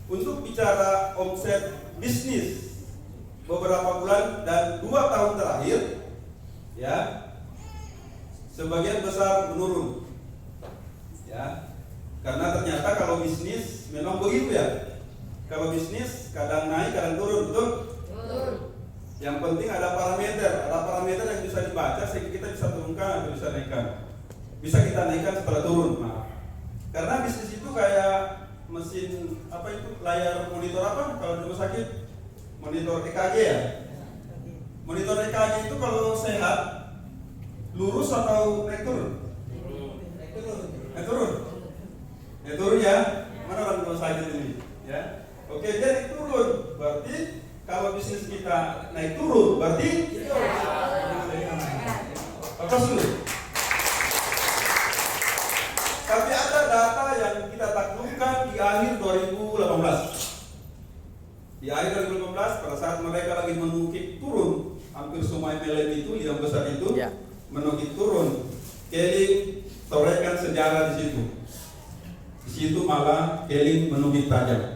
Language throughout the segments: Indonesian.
untuk bicara omset bisnis beberapa bulan dan 2 tahun terakhir, ya, sebagian besar menurun, ya, karena ternyata kalau bisnis memang begitu ya. Kalau bisnis kadang naik, kadang turun, betul? Betul. Yang penting ada parameter yang bisa dibaca sehingga kita bisa turunkan atau bisa naikkan. Bisa kita naikkan setelah turun. Nah, karena bisnis itu kayak mesin apa itu, layar monitor apa kalau di rumah sakit, monitor EKG ya. Monitor EKG itu kalau sehat lurus atau naik turun? Naik turun. Naik turun ya. Mana orang rumah sakit ini? Ya. Oke, dia naik turun. Berarti kalau bisnis kita naik turun, berarti apa dulu? Tapi ada data yang kita taklukkan di akhir 2018. Di akhir 2018 pada saat mereka lagi menukik turun, hampir semua MLM itu yang besar itu menukik turun. Kelly torehkan sejarah di situ. Di situ malah Kelly menukik tajam.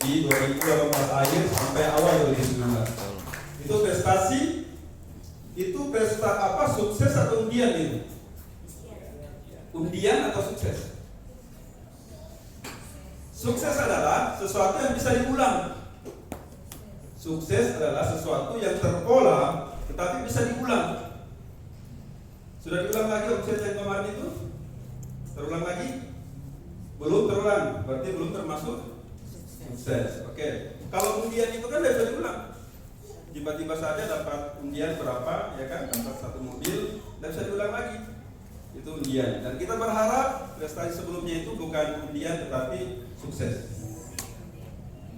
Di 2018 akhir sampai awal 2019. Itu prestasi, itu pesta apa, sukses atau undian itu? Undian atau sukses? Sukses adalah sesuatu yang bisa diulang. Sukses adalah sesuatu yang terpola tetapi bisa diulang. Sudah diulang lagi omset yang kemarin itu? Terulang lagi? Belum terulang, berarti belum termasuk sukses. Oke. Kalau undian itu kan tidak bisa diulang. Tiba-tiba saja dapat undian berapa, ya kan? Dapat 1 mobil, tidak bisa diulang lagi. Itu undian. Dan kita berharap prestasi sebelumnya itu bukan undian tetapi sukses.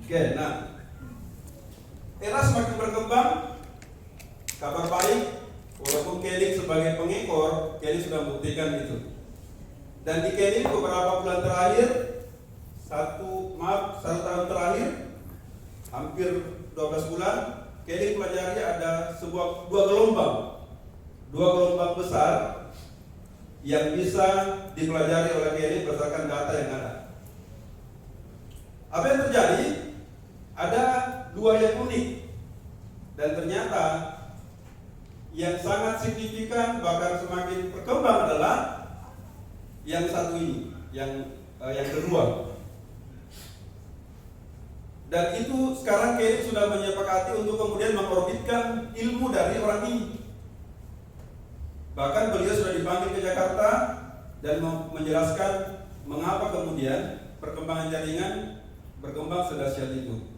Oke, nah, era semakin berkembang. Kabar baik, walaupun Kelly sebagai pengekor, Kelly sudah membuktikan itu. Dan di Kelly beberapa bulan terakhir, satu tahun terakhir, hampir 12 bulan, Kelly pelajari ada dua gelombang besar yang bisa dipelajari oleh Kelly berdasarkan data yang ada. Apa yang terjadi? Ada 2 yang unik, dan ternyata yang sangat signifikan bahkan semakin berkembang adalah yang satu ini, yang kedua. Dan itu sekarang Kelly sudah menyepakati untuk kemudian mengorbitkan ilmu dari orang ini. Bahkan beliau sudah dipanggil ke Jakarta dan menjelaskan mengapa kemudian perkembangan jaringan berkembang sedahsyat itu.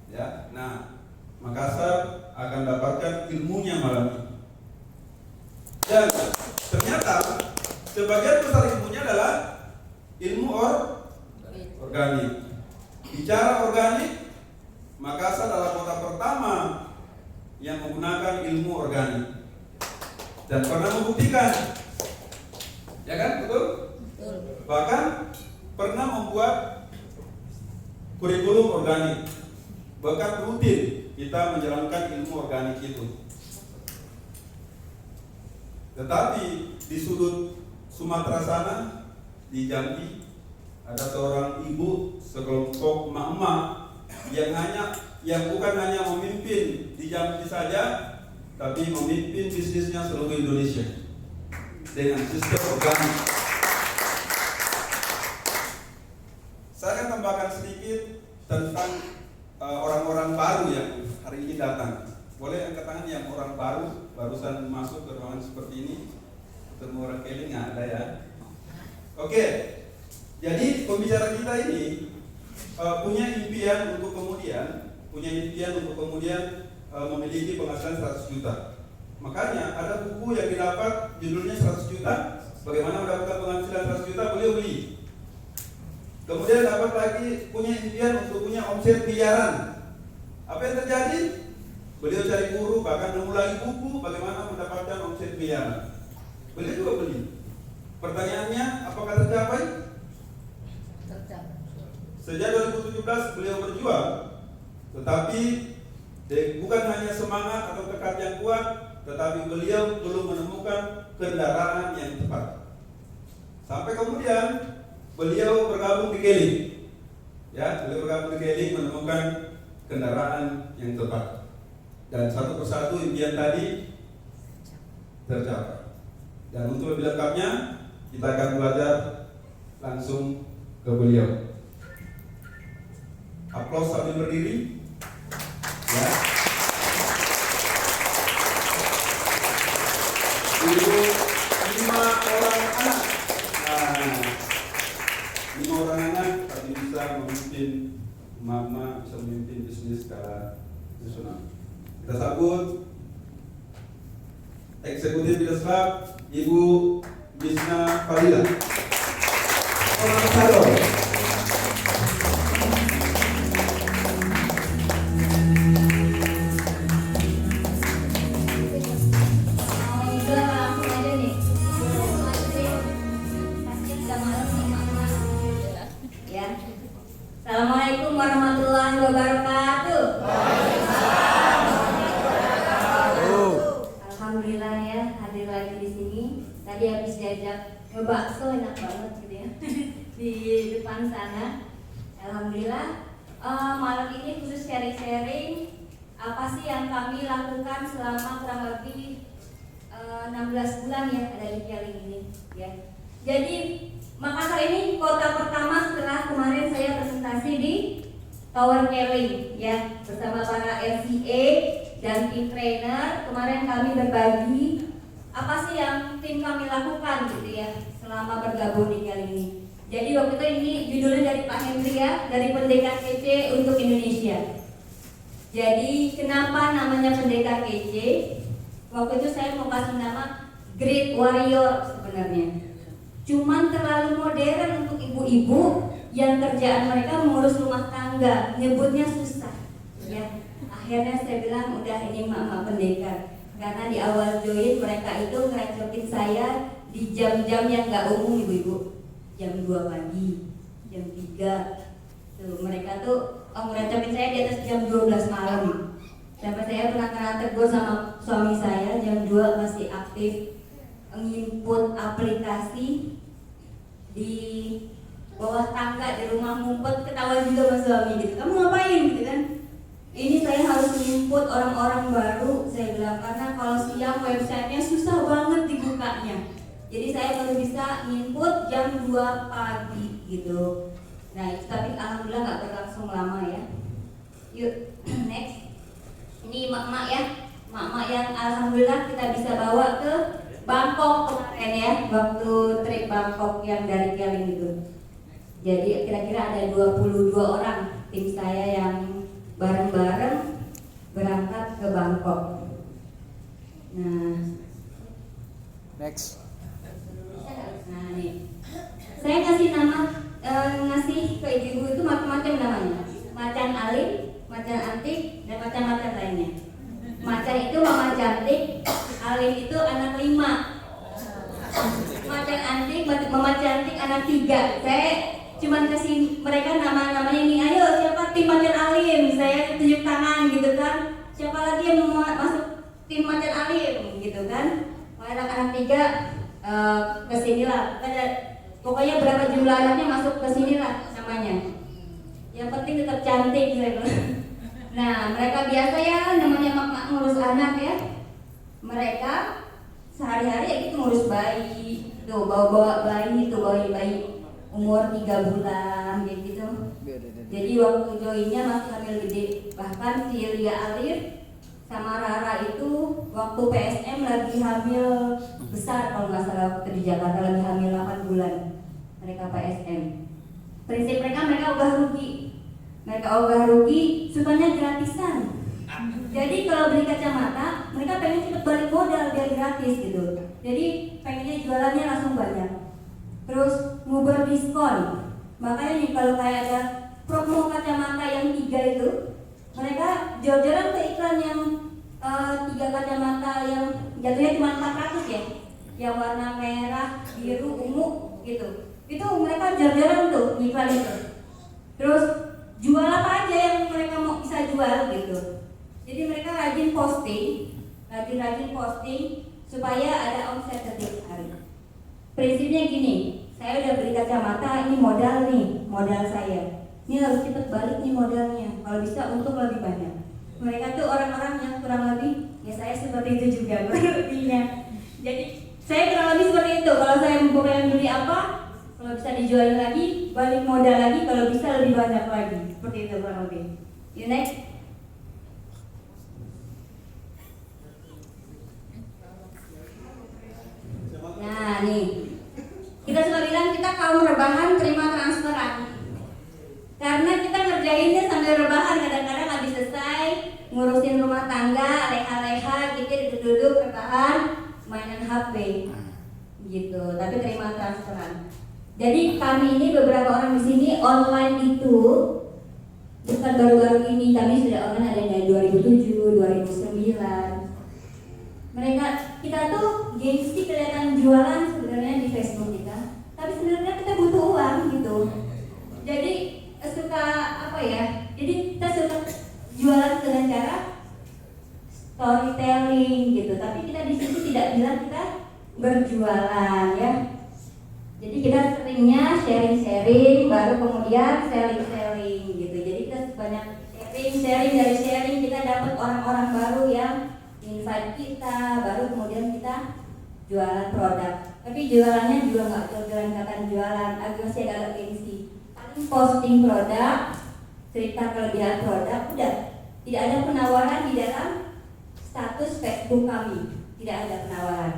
Ya, nah, Makassar akan dapatkan ilmunya malam ini. Dan ternyata sebagian besar ilmunya adalah ilmu organik. Bicara organik, Makassar adalah kota pertama yang menggunakan ilmu organik dan pernah membuktikan, ya kan, betul? Bahkan pernah membuat kurikulum organik, bahkan rutin kita menjalankan ilmu organik itu. Tetapi di sudut Sumatera sana, di Jambi, ada seorang ibu, sekelompok emak-emak yang bukan hanya memimpin di Jambi saja, tapi memimpin bisnisnya seluruh Indonesia dengan sistem organik. Saya akan tambahkan sedikit tentang orang-orang baru yang hari ini datang. Boleh angkat tangan yang orang baru, barusan masuk ke ruangan seperti ini. Ketemu orang Kelly nggak ada ya? Oke. Jadi pembicara kita ini punya impian untuk kemudian memiliki penghasilan 100 juta. Makanya ada buku yang didapat judulnya 100 juta. Bagaimana mendapatkan penghasilan 100 juta? Beliau beli. Kemudian dapat lagi punya impian untuk punya omset miliaran. Apa yang terjadi? Beliau cari guru, bahkan nemu lagi buku bagaimana mendapatkan omset miliaran. Beliau juga beli. Pertanyaannya, apakah tercapai? Sejak 2017 beliau berjuang, tetapi bukan hanya semangat atau tekad yang kuat, tetapi beliau belum menemukan kendaraan yang tepat. Sampai kemudian beliau bergabung di Kelly. Ya, beliau berkeliling menemukan kendaraan yang tepat. Dan satu persatu impian tadi tercapai. Dan untuk lebih lengkapnya, kita akan belajar langsung ke beliau. Aplaus sambil berdiri. Ya. Ibu 5 orang anak. Nah, 5 orang anak tapi bisa memimpin mama, bisa memimpin bisnis secara nasional. Kita sambut Eksekutif Bidang Slab Ibu Bisna Fadila. Assalamualaikum warahmatullahi wabarakatuh. Alhamdulillah ya, hadir lagi di sini. Tadi habis diajak ngebakso, enak banget gitu ya di depan sana. Alhamdulillah. Malam ini khusus sharing-sharing apa sih yang kami lakukan selama kurang lebih 16 bulan ya ada di Keling ini ya. Jadi Makassar ini kota pertama setelah kemarin saya presentasi di Tower Keling ya, bersama para RCA dan tim trainer. Kemarin kami berbagi apa sih yang tim kami lakukan gitu ya selama bergabung di Keling ini. Jadi waktu itu ini judulnya dari Pak Hendri ya, dari Pendekar Kece untuk Indonesia. Jadi kenapa namanya Pendekar Kece? Waktu itu saya mau kasih nama Great Warrior sebenarnya. Cuman terlalu modern untuk ibu-ibu yang kerjaan mereka mengurus rumah tangga, nyebutnya susah ya. Akhirnya saya bilang udah ini mama pendekar. Karena di awal join mereka itu ngerecokin saya di jam-jam yang gak umum ibu-ibu. Jam 2 pagi, jam 3 tuh, mereka tuh ngerecokin saya di atas jam 12 malam. Sampai saya pernah kena tegur sama suami saya, jam 2 masih aktif nginput aplikasi di bawah tangga di rumah, ngumpet, ketawa juga sama suami gitu. Kamu ngapain gitu kan? Ini saya harus nginput orang-orang baru, saya bilang, karena kalau siang websitenya susah banget dibukanya. Jadi saya baru bisa nginput jam 2 pagi gitu. Nah tapi alhamdulillah gak berlangsung lama ya. Yuk next. Ini mak-mak ya, mak-mak yang alhamdulillah kita bisa bawa ke Bangkok kemarin ya, waktu trip Bangkok yang dari Keling itu. Jadi kira-kira ada 22 orang tim saya yang bareng-bareng berangkat ke Bangkok. Nah, next. Nah nih, saya kasih nama, ngasih ke ibu itu macam-macam namanya. Macan alim, macan antik, dan macam-macam lainnya. Macan itu mama cantik, alim itu anak 5. Macan antik, mama cantik anak 3. Saya cuman kasih mereka nama-namanya ini. Ayo siapa tim macan alim? Saya tunjuk tangan gitu kan. Siapa lagi yang mau masuk tim macan alim gitu kan? Anak-anak 3 kesinilah. Pokoknya berapa jumlah anaknya masuk kesinilah namanya. Yang penting tetap cantik gitu. Nah mereka biasa ya namanya mak-mak ngurus anak ya. Mereka sehari-hari ya gitu ngurus bayi, tuh bawa bayi, tuh bayi umur 3 bulan gitu. Jadi waktu joinnya masih hamil gede. Bahkan si Lia Alif sama Rara itu waktu PSM lagi hamil besar kalau nggak salah, waktu di Jakarta lagi hamil 8 bulan. Mereka PSM. Prinsip mereka ogah rugi. Mereka ogah rugi, sukanya gratisan. Jadi kalau beli kacamata, mereka pengen cepet balik modal biar gratis gitu. Jadi pengennya jualannya langsung banyak. Terus nguber diskon. Makanya nih kalau kayak ada promo kacamata yang 3 itu, mereka jor-joran ke iklan yang 3 kacamata yang jatuhnya cuma 400 ya, yang warna merah, biru, ungu gitu. Itu mereka jor-joran tuh iklan itu. Terus jual apa aja yang mereka mau bisa jual gitu. Jadi mereka rajin posting supaya ada omset setiap hari. Prinsipnya gini, saya udah beli kacamata, ini modal nih, modal saya. ini harus cepat balik nih modalnya, kalau bisa untung lebih banyak. Mereka tuh orang-orang yang kurang lebih, ya saya seperti itu juga kurang lebihnya. Jadi saya kurang lebih seperti itu, kalau saya mempunyai beli apa, kalau bisa dijual lagi, balik modal lagi, kalau bisa lebih banyak lagi. Seperti itu kurang lebih. You next. Nah nih, kita sudah bilang kita kaum rebahan terima transferan. Karena kita ngerjainnya sambil rebahan, kadang-kadang habis selesai ngurusin rumah tangga, leha-leha, gitu duduk rebahan, mainan HP gitu, tapi terima transferan. Jadi kami ini beberapa orang di sini online itu bukan baru-baru ini, kami sudah online ada dari 2007, 2009. Kita tuh gengsi kelihatan jualan sebenarnya di Facebook kita, tapi sebenarnya kita butuh uang gitu. Jadi suka apa ya? Jadi kita suka jualan dengan cara storytelling gitu, tapi kita di situ tidak bilang kita berjualan ya. Jadi kita seringnya sharing-sharing, baru kemudian selling-selling gitu. Jadi kita banyak sharing dari sharing kita dapat orang-orang baru yang invite kita, baru kemudian kita jualan produk. Tapi jualannya juga nggak jualan jualan, masih agak gengsi. Paling posting produk, cerita kelebihan produk, udah. Tidak ada penawaran di dalam status Facebook kami, tidak ada penawaran.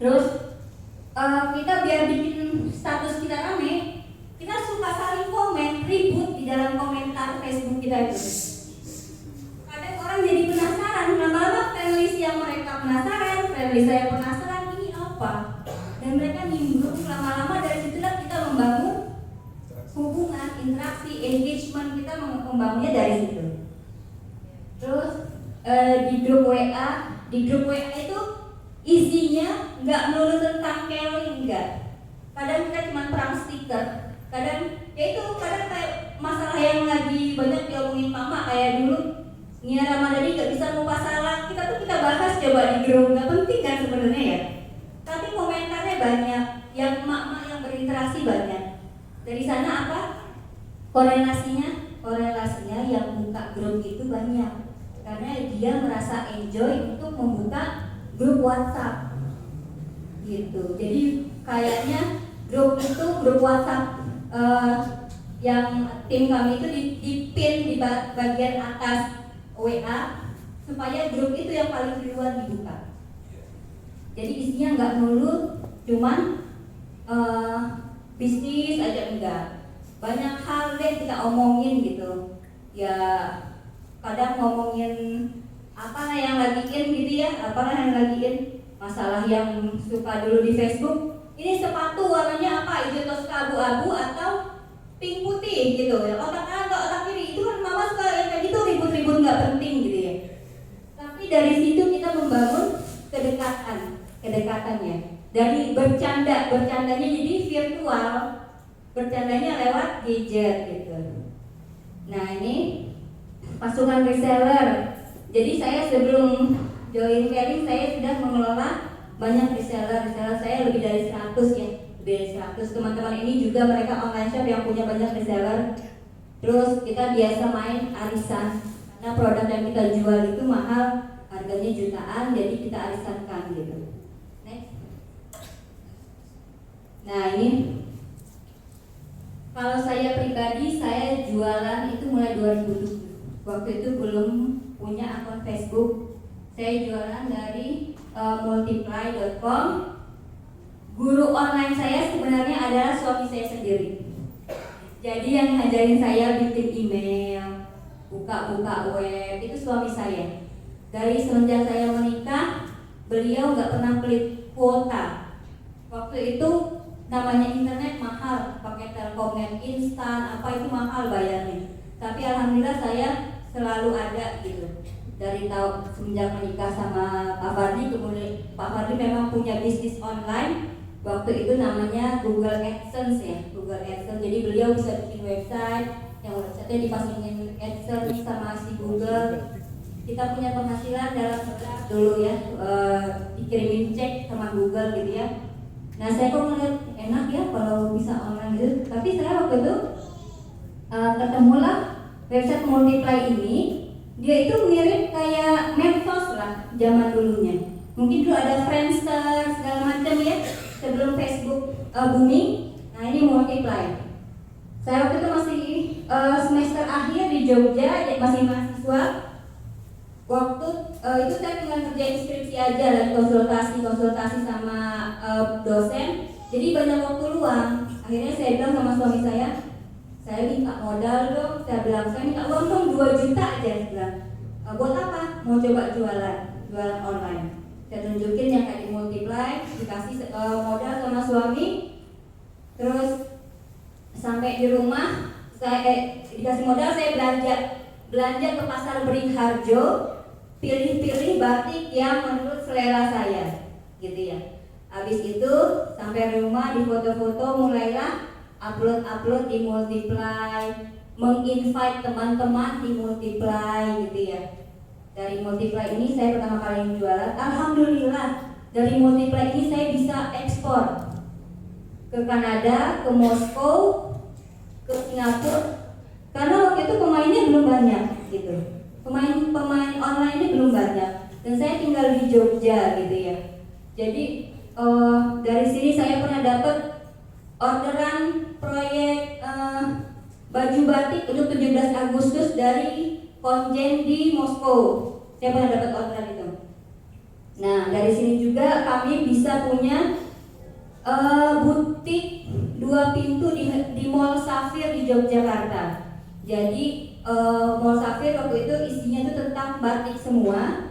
Terus kita biar bikin status kita rame, kita suka saling komen, ribut di dalam komentar Facebook kita itu. Kadang orang jadi penasaran, lama-lama friendlist yang mereka penasaran, friendlist saya penasaran ini apa, dan mereka nimbrung, lama-lama dari situlah kita membangun hubungan, interaksi, engagement, kita membangunnya dari situ. Terus di grup WA itu isinya nggak melulu tentang Kelly, enggak. Kadang kita cuma perang stiker, kadang kayak masalah yang lagi banyak diomongin mama kayak dulu Nia Ramadhani nggak bisa ngupas salah, kita bahas coba di grup, nggak penting kan sebenarnya ya. Tapi komentarnya banyak, yang emak-emak yang berinteraksi banyak. Dari sana apa? Korelasinya yang buka grup itu banyak, karena dia merasa enjoy untuk membuka grup WhatsApp gitu. Jadi kayaknya grup WhatsApp yang tim kami itu dipin di bagian atas WA supaya grup itu yang paling duluan dibuka. Jadi isinya nggak melulu cuman bisnis aja, enggak. Banyak hal deh kita omongin gitu. Ya kadang ngomongin apalah yang lagi in gitu ya, masalah yang suka dulu di Facebook. Ini sepatu warnanya apa? Hijau toska abu-abu atau pink putih gitu ya. Otak kanan atau otak kiri, itu kan mama suka yang kayak gitu, ribut-ribut nggak penting gitu ya. Tapi dari situ kita membangun kedekatannya. Dari bercandanya jadi virtual, bercandanya lewat gadget gitu. Nah ini pasukan reseller. Jadi saya sebelum join Caring saya sudah mengelola banyak reseller saya lebih dari 100 ya, lebih dari 100. Teman-teman ini juga mereka online shop yang punya banyak reseller. Terus kita biasa main arisan, karena produk yang kita jual itu mahal, harganya jutaan, jadi kita arisankan gitu. Next. Nah ini kalau saya pribadi, saya jualan itu mulai 2007. Waktu itu belum punya akun Facebook. Saya jualan dari multiply.com. Guru online saya sebenarnya adalah suami saya sendiri. Jadi yang ngajarin saya bikin email, buka-buka web, itu suami saya. Dari semenjak saya menikah, beliau nggak pernah pelit kuota. Waktu itu namanya internet mahal, pakai Telkomnet instan, apa itu mahal bayarnya. Tapi alhamdulillah saya selalu ada gitu. Dari tahun semenjak menikah sama Pak Fardi, kemudian Pak Fardi memang punya bisnis online. Waktu itu namanya Google AdSense ya, Google AdSense. Jadi beliau bisa bikin website, yang websitenya dipasangin AdSense sama si Google. Kita punya penghasilan dalam sebulan dulu ya, dikirimin cek sama Google gitu ya. Nah saya kok ngeliat enak ya kalau bisa online gitu. Tapi saya waktu itu ketemulah website Multiply ini. Dia itu mirip kayak Medsos lah zaman dulunya. Mungkin dulu ada Friendster segala macam ya sebelum Facebook booming. Nah ini Multiply. Saya waktu itu masih semester akhir di Jogja, masih mahasiswa. Waktu itu saya tinggal kerjain skripsi aja, lagi konsultasi sama dosen. Jadi banyak waktu luang. Akhirnya saya bilang sama suami saya minta modal dong. Saya minta uang dong 2 juta aja. Saya bilang, buat apa? Mau coba jualan online. Saya tunjukin yang kayak di Multiply, dikasih modal sama suami. Terus sampai di rumah, saya dikasih modal, saya belanja ke pasar Beringharjo, pilih-pilih batik yang menurut selera saya, gitu ya. Habis itu sampai rumah di foto-foto, mulailah upload di Multiply, menginvite teman-teman di Multiply, gitu ya. Dari Multiply ini saya pertama kali jualan. Alhamdulillah dari Multiply ini saya bisa ekspor ke Kanada, ke Moskow, ke Singapura. Karena waktu itu pemainnya belum banyak, gitu. Pemain online ini belum banyak. Dan saya tinggal di Jogja, gitu ya. Jadi dari sini saya pernah dapat orderan proyek baju batik untuk 17 Agustus dari konjen di Moskow. Saya pernah dapat orderan itu. Nah, dari sini juga kami bisa punya butik 2 pintu di Mall Safir di Yogyakarta. Jadi Mall Safir waktu itu isinya itu tentang batik semua,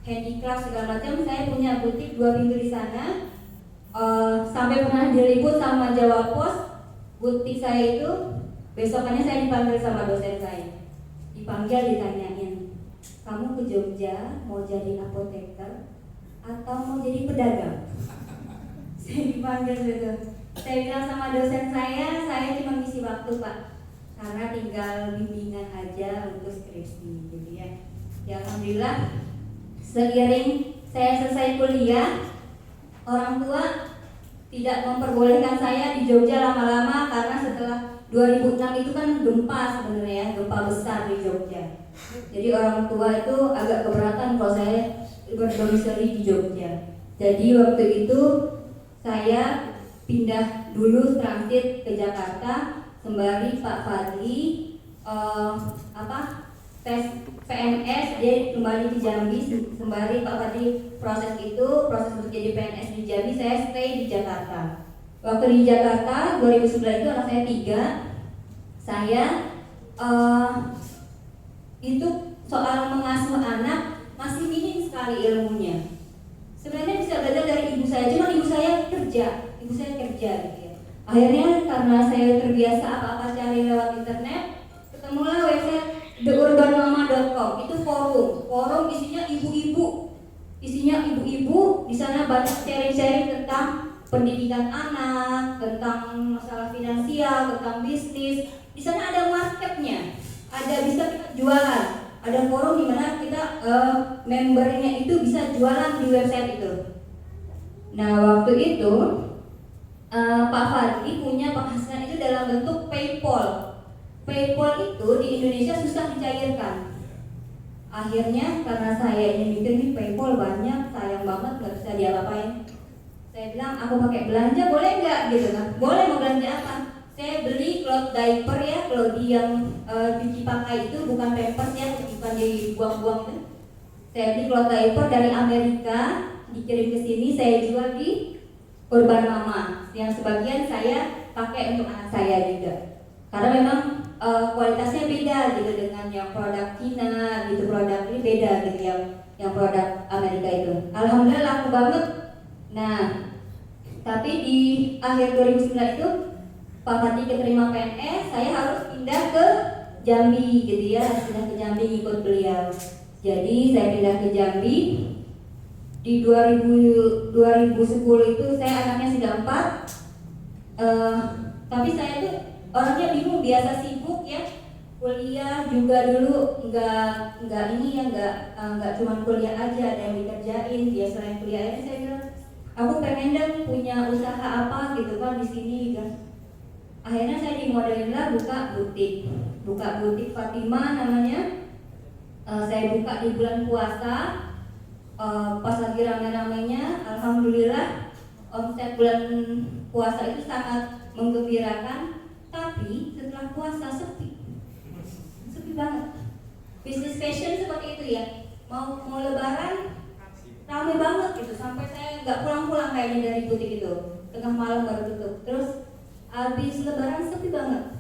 handicraft segala macam. Saya punya butik 2 pintu di sana. Sampai pernah diliput sama Jawa Pos. Butik saya itu besokannya saya dipanggil sama dosen saya. Dipanggil ditanyain, kamu ke Jogja mau jadi apoteker atau mau jadi pedagang? Saya dipanggil gitu. Saya bilang sama dosen saya cuma ngisi waktu Pak, karena tinggal bimbingan aja untuk skripsi, gitu ya. Ya alhamdulillah, seiring saya selesai kuliah, orang tua tidak memperbolehkan saya di Jogja lama-lama karena setelah 2006 itu kan gempa sebenarnya ya, gempa besar di Jogja. Jadi orang tua itu agak keberatan kalau saya berdomisili di Jogja. Jadi waktu itu saya pindah dulu transit ke Jakarta sembari Pak Fadli tes PNS, dia kembali ke Jambi sembari Pak Fadli proses untuk jadi PNS di Jambi. Saya stay di Jakarta. Waktu di Jakarta 2009 itu anak saya 3. Saya itu soal mengasuh anak masih minim sekali ilmunya. Sebenarnya bisa belajar dari ibu saya, cuma ibu saya kerja gitu ya. Akhirnya karena saya terbiasa apa-apa cari lewat internet, ketemulah website theurbanmama.com. Itu forum isinya ibu-ibu. Di sana banyak sharing-sharing tentang pendidikan anak, tentang masalah finansial, tentang bisnis. Di sana ada marketnya, bisa kita jualan. Ada forum di mana kita membernya itu bisa jualan di website itu. Nah waktu itu Pak Fadli punya penghasilan itu dalam bentuk PayPal. PayPal itu di Indonesia susah dicairkan. Akhirnya karena saya ini mikir nih PayPal banyak, sayang banget nggak bisa diapa-apain. Saya bilang aku pakai belanja boleh nggak gitu kan? Boleh, mau belanja apa? Saya beli cloth diaper ya, Clothy yang cuci pakai itu, bukan pampers ya, bukan dibuang-buang itu. Saya beli cloth diaper dari Amerika, dikirim ke sini, saya jual di Urban Mama. Yang sebagian saya pakai untuk anak saya juga. Karena memang kualitasnya beda gitu dengan yang produk Cina gitu, produk ini beda gitu yang produk Amerika itu. Alhamdulillah laku banget. Nah, tapi di akhir 2009 itu Pak Fadli keterima PNS, saya harus pindah ke Jambi gitu ya, pindah ke Jambi ikut beliau. Jadi saya pindah ke Jambi di 2010 itu saya anaknya sudah 4. Tapi saya tuh orangnya bingung, biasa sibuk ya, kuliah juga dulu nggak cuma kuliah aja, ada yang dikerjain. Dia selain kuliah ini saya bilang aku pengen dong punya usaha apa gitu kan di sini kan. akhirnya saya dimodelin lah buka butik Fatima namanya. Saya buka di bulan puasa, pas lagi rame-ramenya. Alhamdulillah omset bulan puasa itu sangat menggembirakan. Tapi setelah puasa sepi banget. Bisnis fashion seperti itu ya, mau lebaran rame banget gitu, sampai saya nggak pulang-pulang kayaknya dari butik itu, tengah malam baru tutup. Terus habis lebaran sepi banget.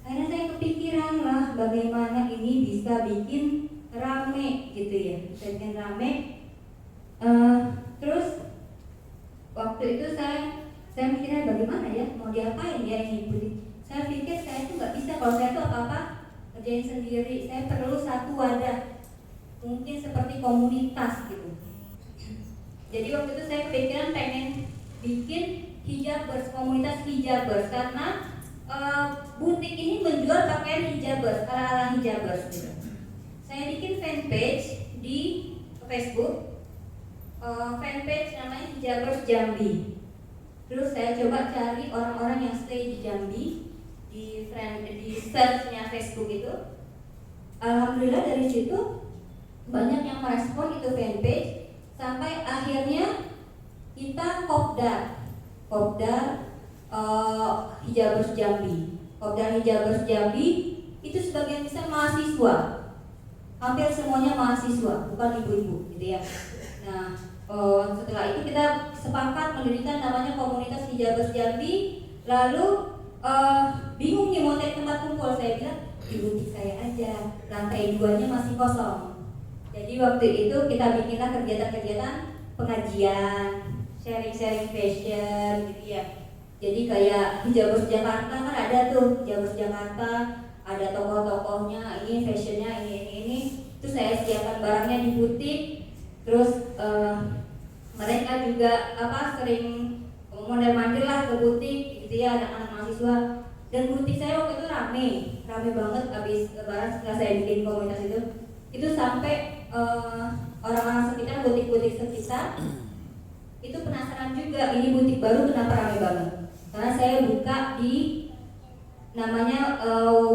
Akhirnya saya kepikiran lah bagaimana ini bisa bikin rame gitu ya, bisa bikin rame. Terus waktu itu saya mikirnya bagaimana ya, mau diapain ya ini butik. Saya pikir saya tuh nggak bisa, kalau saya tuh apa-apa kerjain sendiri. Saya perlu satu wadah, mungkin seperti komunitas gitu. Jadi waktu itu saya kepikiran pengen bikin hijabers, komunitas hijabers, karena butik ini menjual pakaian hijabers, ala-ala hijabers gitu. Saya bikin fanpage di Facebook, fanpage namanya Hijabers Jambi. Terus saya coba cari orang-orang yang stay di Jambi di search-nya Facebook itu. Alhamdulillah dari situ banyak yang merespon itu fanpage, sampai akhirnya kita kopdar Hijabers Jambi. Kopdar Hijabers Jambi itu sebagian besar mahasiswa, hampir semuanya mahasiswa, bukan ibu-ibu gitu ya. Nah, setelah itu kita sepakat mendirikan namanya komunitas Hijabers Jambi. Lalu bingung nih mau cari tempat kumpul. Saya bilang di butik saya aja, lantai 2-nya masih kosong. Jadi waktu itu kita bikinlah kegiatan-kegiatan pengajian, sharing fashion gitu ya. Jadi kayak Hijabers Jakarta kan ada tuh, Hijabers Jakarta ada tokoh-tokohnya, ini fashionnya ini. Terus saya siapkan barangnya di butik. Terus mereka juga sering mondar-mandir lah ke butik gitu ya, anak-anak mahasiswa. Dan butik saya waktu itu rame banget habis lebaran setelah saya bikin komunitas itu sampai orang-orang sekitar, butik-butik sekitar itu penasaran juga ini butik baru kenapa rame banget. Karena saya buka di namanya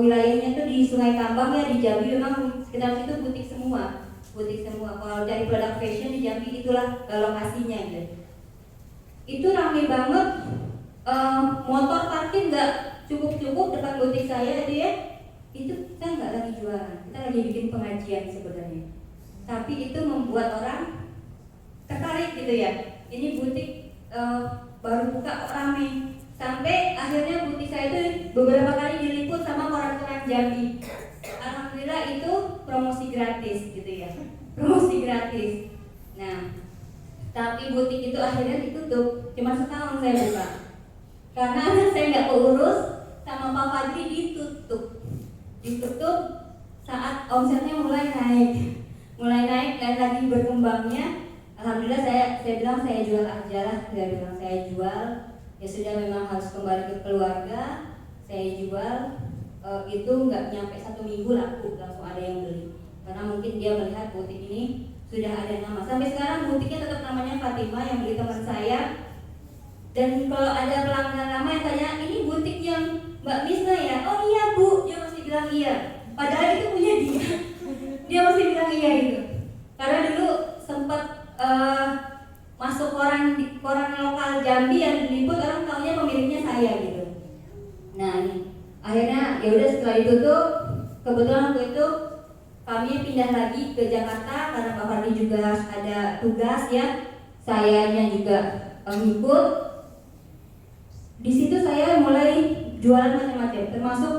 wilayahnya tuh di Sungai Kambang ya, di Jambi. Memang sekitar situ butik semua. Kalau cari produk fashion di Jambi itulah lokasinya gitu. Itu rame banget, motor parkir nggak cukup depan butik saya itu ya. Itu saya nggak lagi jualan, kita lagi bikin pengajian sebenarnya. Tapi itu membuat orang tertarik gitu ya. Ini butik baru buka rame, sampai akhirnya butik saya itu beberapa kali diliput sama koran-koran Jambi. Alhamdulillah itu promosi gratis gitu ya, promosi gratis. Nah, tapi butik itu akhirnya ditutup, cuma setahun saya buka. Karena saya nggak keurus sama Pak Fadli, ditutup saat omsetnya mulai naik dan lagi berkembangnya. Alhamdulillah saya bilang saya jual aja lah, nggak bilang saya jual. Ya sudah, memang harus kembali ke keluarga. Saya jual. Itu nggak nyampe 1 minggu laku, langsung ada yang beli. Karena mungkin dia melihat butik ini sudah ada nama. Sampai sekarang butiknya tetap namanya Fatima, yang beli teman saya. Dan kalau ada pelanggan lama yang tanya, ini butik yang Mbak Misna ya? Oh iya Bu, dia masih bilang iya. Padahal itu punya dia. Dia masih bilang iya gitu. Karena dulu sempat masuk koran lokal Jambi yang diliput, orang taunya pemiliknya saya gitu. Nah ini akhirnya ya udah, setelah ditutup, kebetulan waktu itu kami pindah lagi ke Jakarta karena Pak Fardi juga ada tugas ya, sayanya juga ngikut. Di situ saya mulai jualan macam-macam, termasuk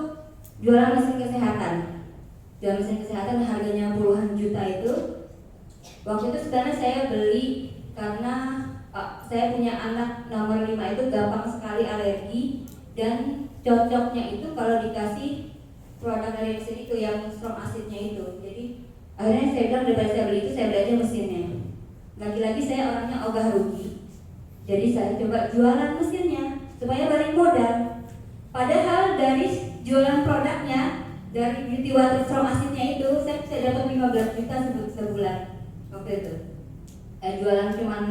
jualan mesin kesehatan. Jualan mesin kesehatan harganya puluhan juta itu. Waktu itu sebenarnya saya beli karena saya punya anak nomor 5 itu gampang sekali alergi, dan cocoknya itu kalau dikasih produk dari mesin itu yang strong acidnya itu. Jadi akhirnya saya bilang daripada saya beli itu, saya beli aja mesinnya. Lagi-lagi saya orangnya ogah rugi, jadi saya coba jualan mesinnya supaya balik modal. Padahal dari jualan produknya, dari beauty water strong acidnya itu, saya bisa dapat 15 juta sebulan waktu itu. Jualan cuman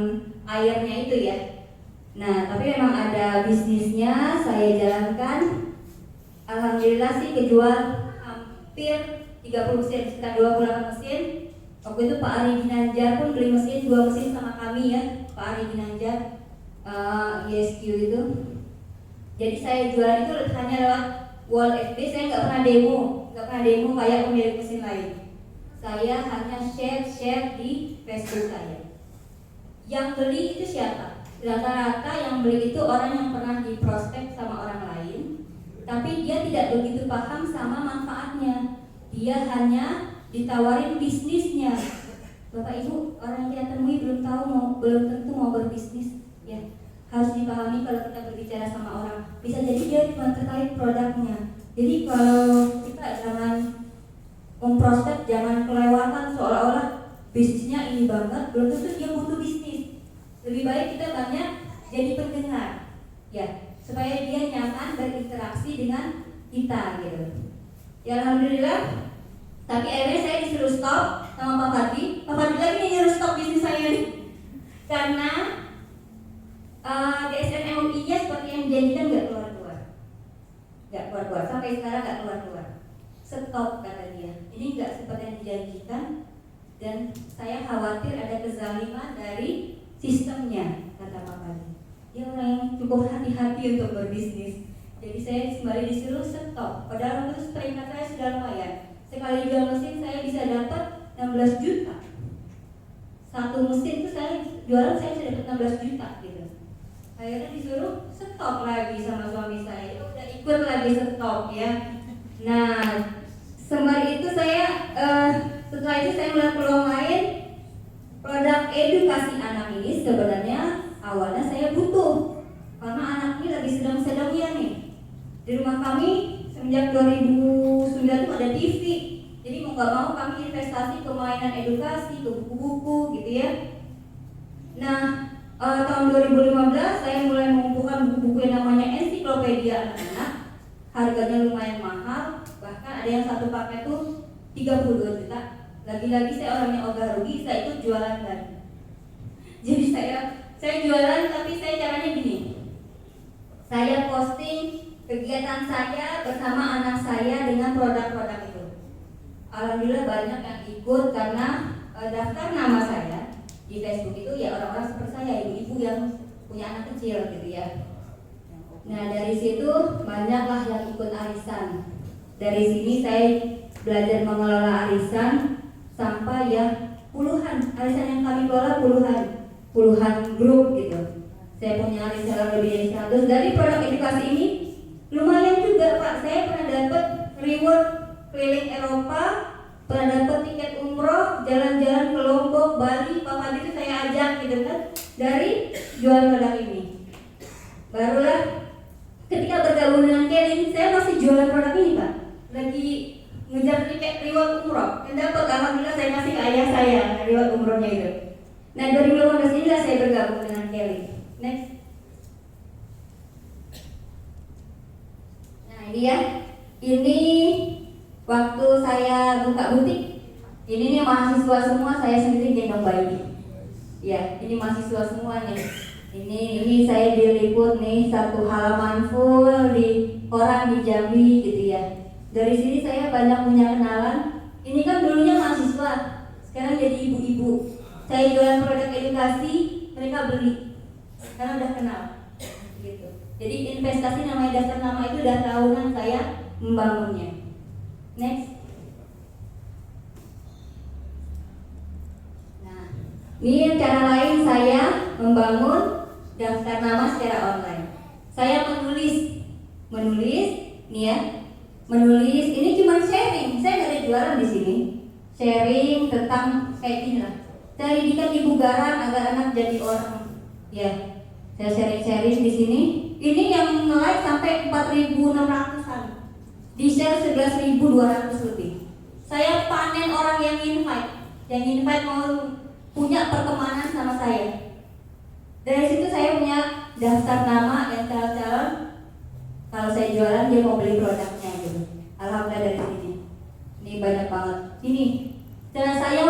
airnya itu ya. Nah, tapi memang ada bisnisnya, saya jalankan. Alhamdulillah sih kejual hampir 30 mesin, sekitar 28 mesin. Waktu itu Pak Ari Ginanjar pun beli mesin, 2 mesin sama kami ya, Pak Ari Ginanjar, ISQ itu. Jadi saya jual itu hanya lewat wall FB, saya nggak pernah demo kayak pemilik mesin lain. Saya hanya share di Facebook saya. Yang beli itu siapa? Rata-rata yang beli itu orang yang pernah diprospek sama orang lain, tapi dia tidak begitu paham sama manfaatnya. Dia hanya ditawarin bisnisnya. Bapak Ibu, orang yang kita temui belum tentu mau berbisnis, ya. Harus dipahami kalau kita berbicara sama orang. Bisa jadi dia cuma terkait produknya. Jadi kalau kita jangan memprospek, jangan kelewatan seolah-olah bisnisnya ini banget, belum tentu dia butuh bisnis. Lebih baik kita banyak jadi pendengar, ya, supaya dia nyaman berinteraksi dengan kita, gitu. Ya alhamdulillah. Tapi akhirnya saya disuruh stop sama Pak Fadli. Pak Fadli lagi nyuruh stop bisnis saya nih, karena DSN MUI-nya seperti yang dijanjikan nggak keluar-keluar, sampai sekarang nggak keluar-keluar. Stop kata dia. Ini nggak seperti yang dijanjikan, dan saya khawatir ada kezaliman dari sistemnya, kata Pak Fadli. Dia orang yang cukup hati-hati untuk berbisnis. Jadi saya kembali disuruh stop. Padahal itu peringkat saya sudah lumayan. Sekali jual mesin saya bisa dapat 16 juta. Satu mesin itu saya jualan saya bisa dapat 16 juta gitu. Akhirnya disuruh stop lagi sama suami saya. Itu udah ikut lagi stop ya. Nah, sembari itu saya setelah itu saya melihat peluang lain. Produk edukasi anak ini sebenarnya awalnya saya butuh, karena anak ini lagi sedang-sedangnya nih. Di rumah kami semenjak 2009 itu ada TV. Jadi mau gak mau kami investasi ke mainan edukasi, ke buku-buku gitu ya. Nah, tahun 2015 saya mulai mengumpulkan buku-buku yang namanya ensiklopedia anak-anak. Harganya lumayan mahal, bahkan ada yang satu paket tuh 32 juta. Lagi-lagi saya orangnya ogah rugi, saya ikut jualan kan. Jadi saya jualan, tapi saya caranya gini. Saya posting kegiatan saya bersama anak saya dengan produk-produk itu. Alhamdulillah banyak yang ikut karena daftar nama saya di Facebook itu ya orang-orang seperti saya, ibu-ibu yang punya anak kecil gitu ya. Nah dari situ banyaklah yang ikut arisan. Dari sini saya belajar mengelola arisan sampai ya puluhan arisan yang kami kelola, puluhan grup gitu. Saya punya arisan lebih dari 100. Dari produk edukasi ini lumayan juga Pak. Saya pernah dapat reward keliling Eropa, pernah dapat tiket umroh, jalan-jalan ke Lombok, Bali. Pak Fadli itu saya ajak gitu kan, dari jual produk ini. Barulah ketika bergabung dengan Kelly, saya masih jualan produk ini Pak. Lagi ngejar tiket reward umroh, yang dapat alhamdulillah saya kasih ke ayah saya reward umrohnya itu. Nah 2015 inilah saya bergabung dengan Kelly. Next. Nah ini ya, ini waktu saya buka butik. Ini nih mahasiswa semua, saya sendiri gendong bayi. Ya, ini mahasiswa semua nih. Ini saya diliput nih satu halaman full di koran di Jambi gitu ya. Dari sini saya banyak punya kenalan. Ini kan dulunya mahasiswa, sekarang jadi ibu-ibu. Saya jualan produk edukasi, mereka beli karena udah kenal. Gitu. Jadi investasi namanya daftar nama itu udah tahunan saya membangunnya. Next. Nah, ini cara lain saya membangun daftar nama secara online. Saya menulis, nih ya. Menulis ini cuma sharing, saya nggak ada jualan di sini. Sharing tentang kayak gini lah. Saya didikan ibu garang agar anak jadi orang. Ya, saya sharing di sini. Ini yang like sampai 4.600-an. Di share 11.200 lebih. Saya panen orang yang invite mau punya pertemanan sama saya. Dari situ saya punya daftar nama yang calon-calon. Kalau saya jualan dia mau beli produknya gitu. Alhamdulillah dari sini. Ini banyak banget. Ini cara saya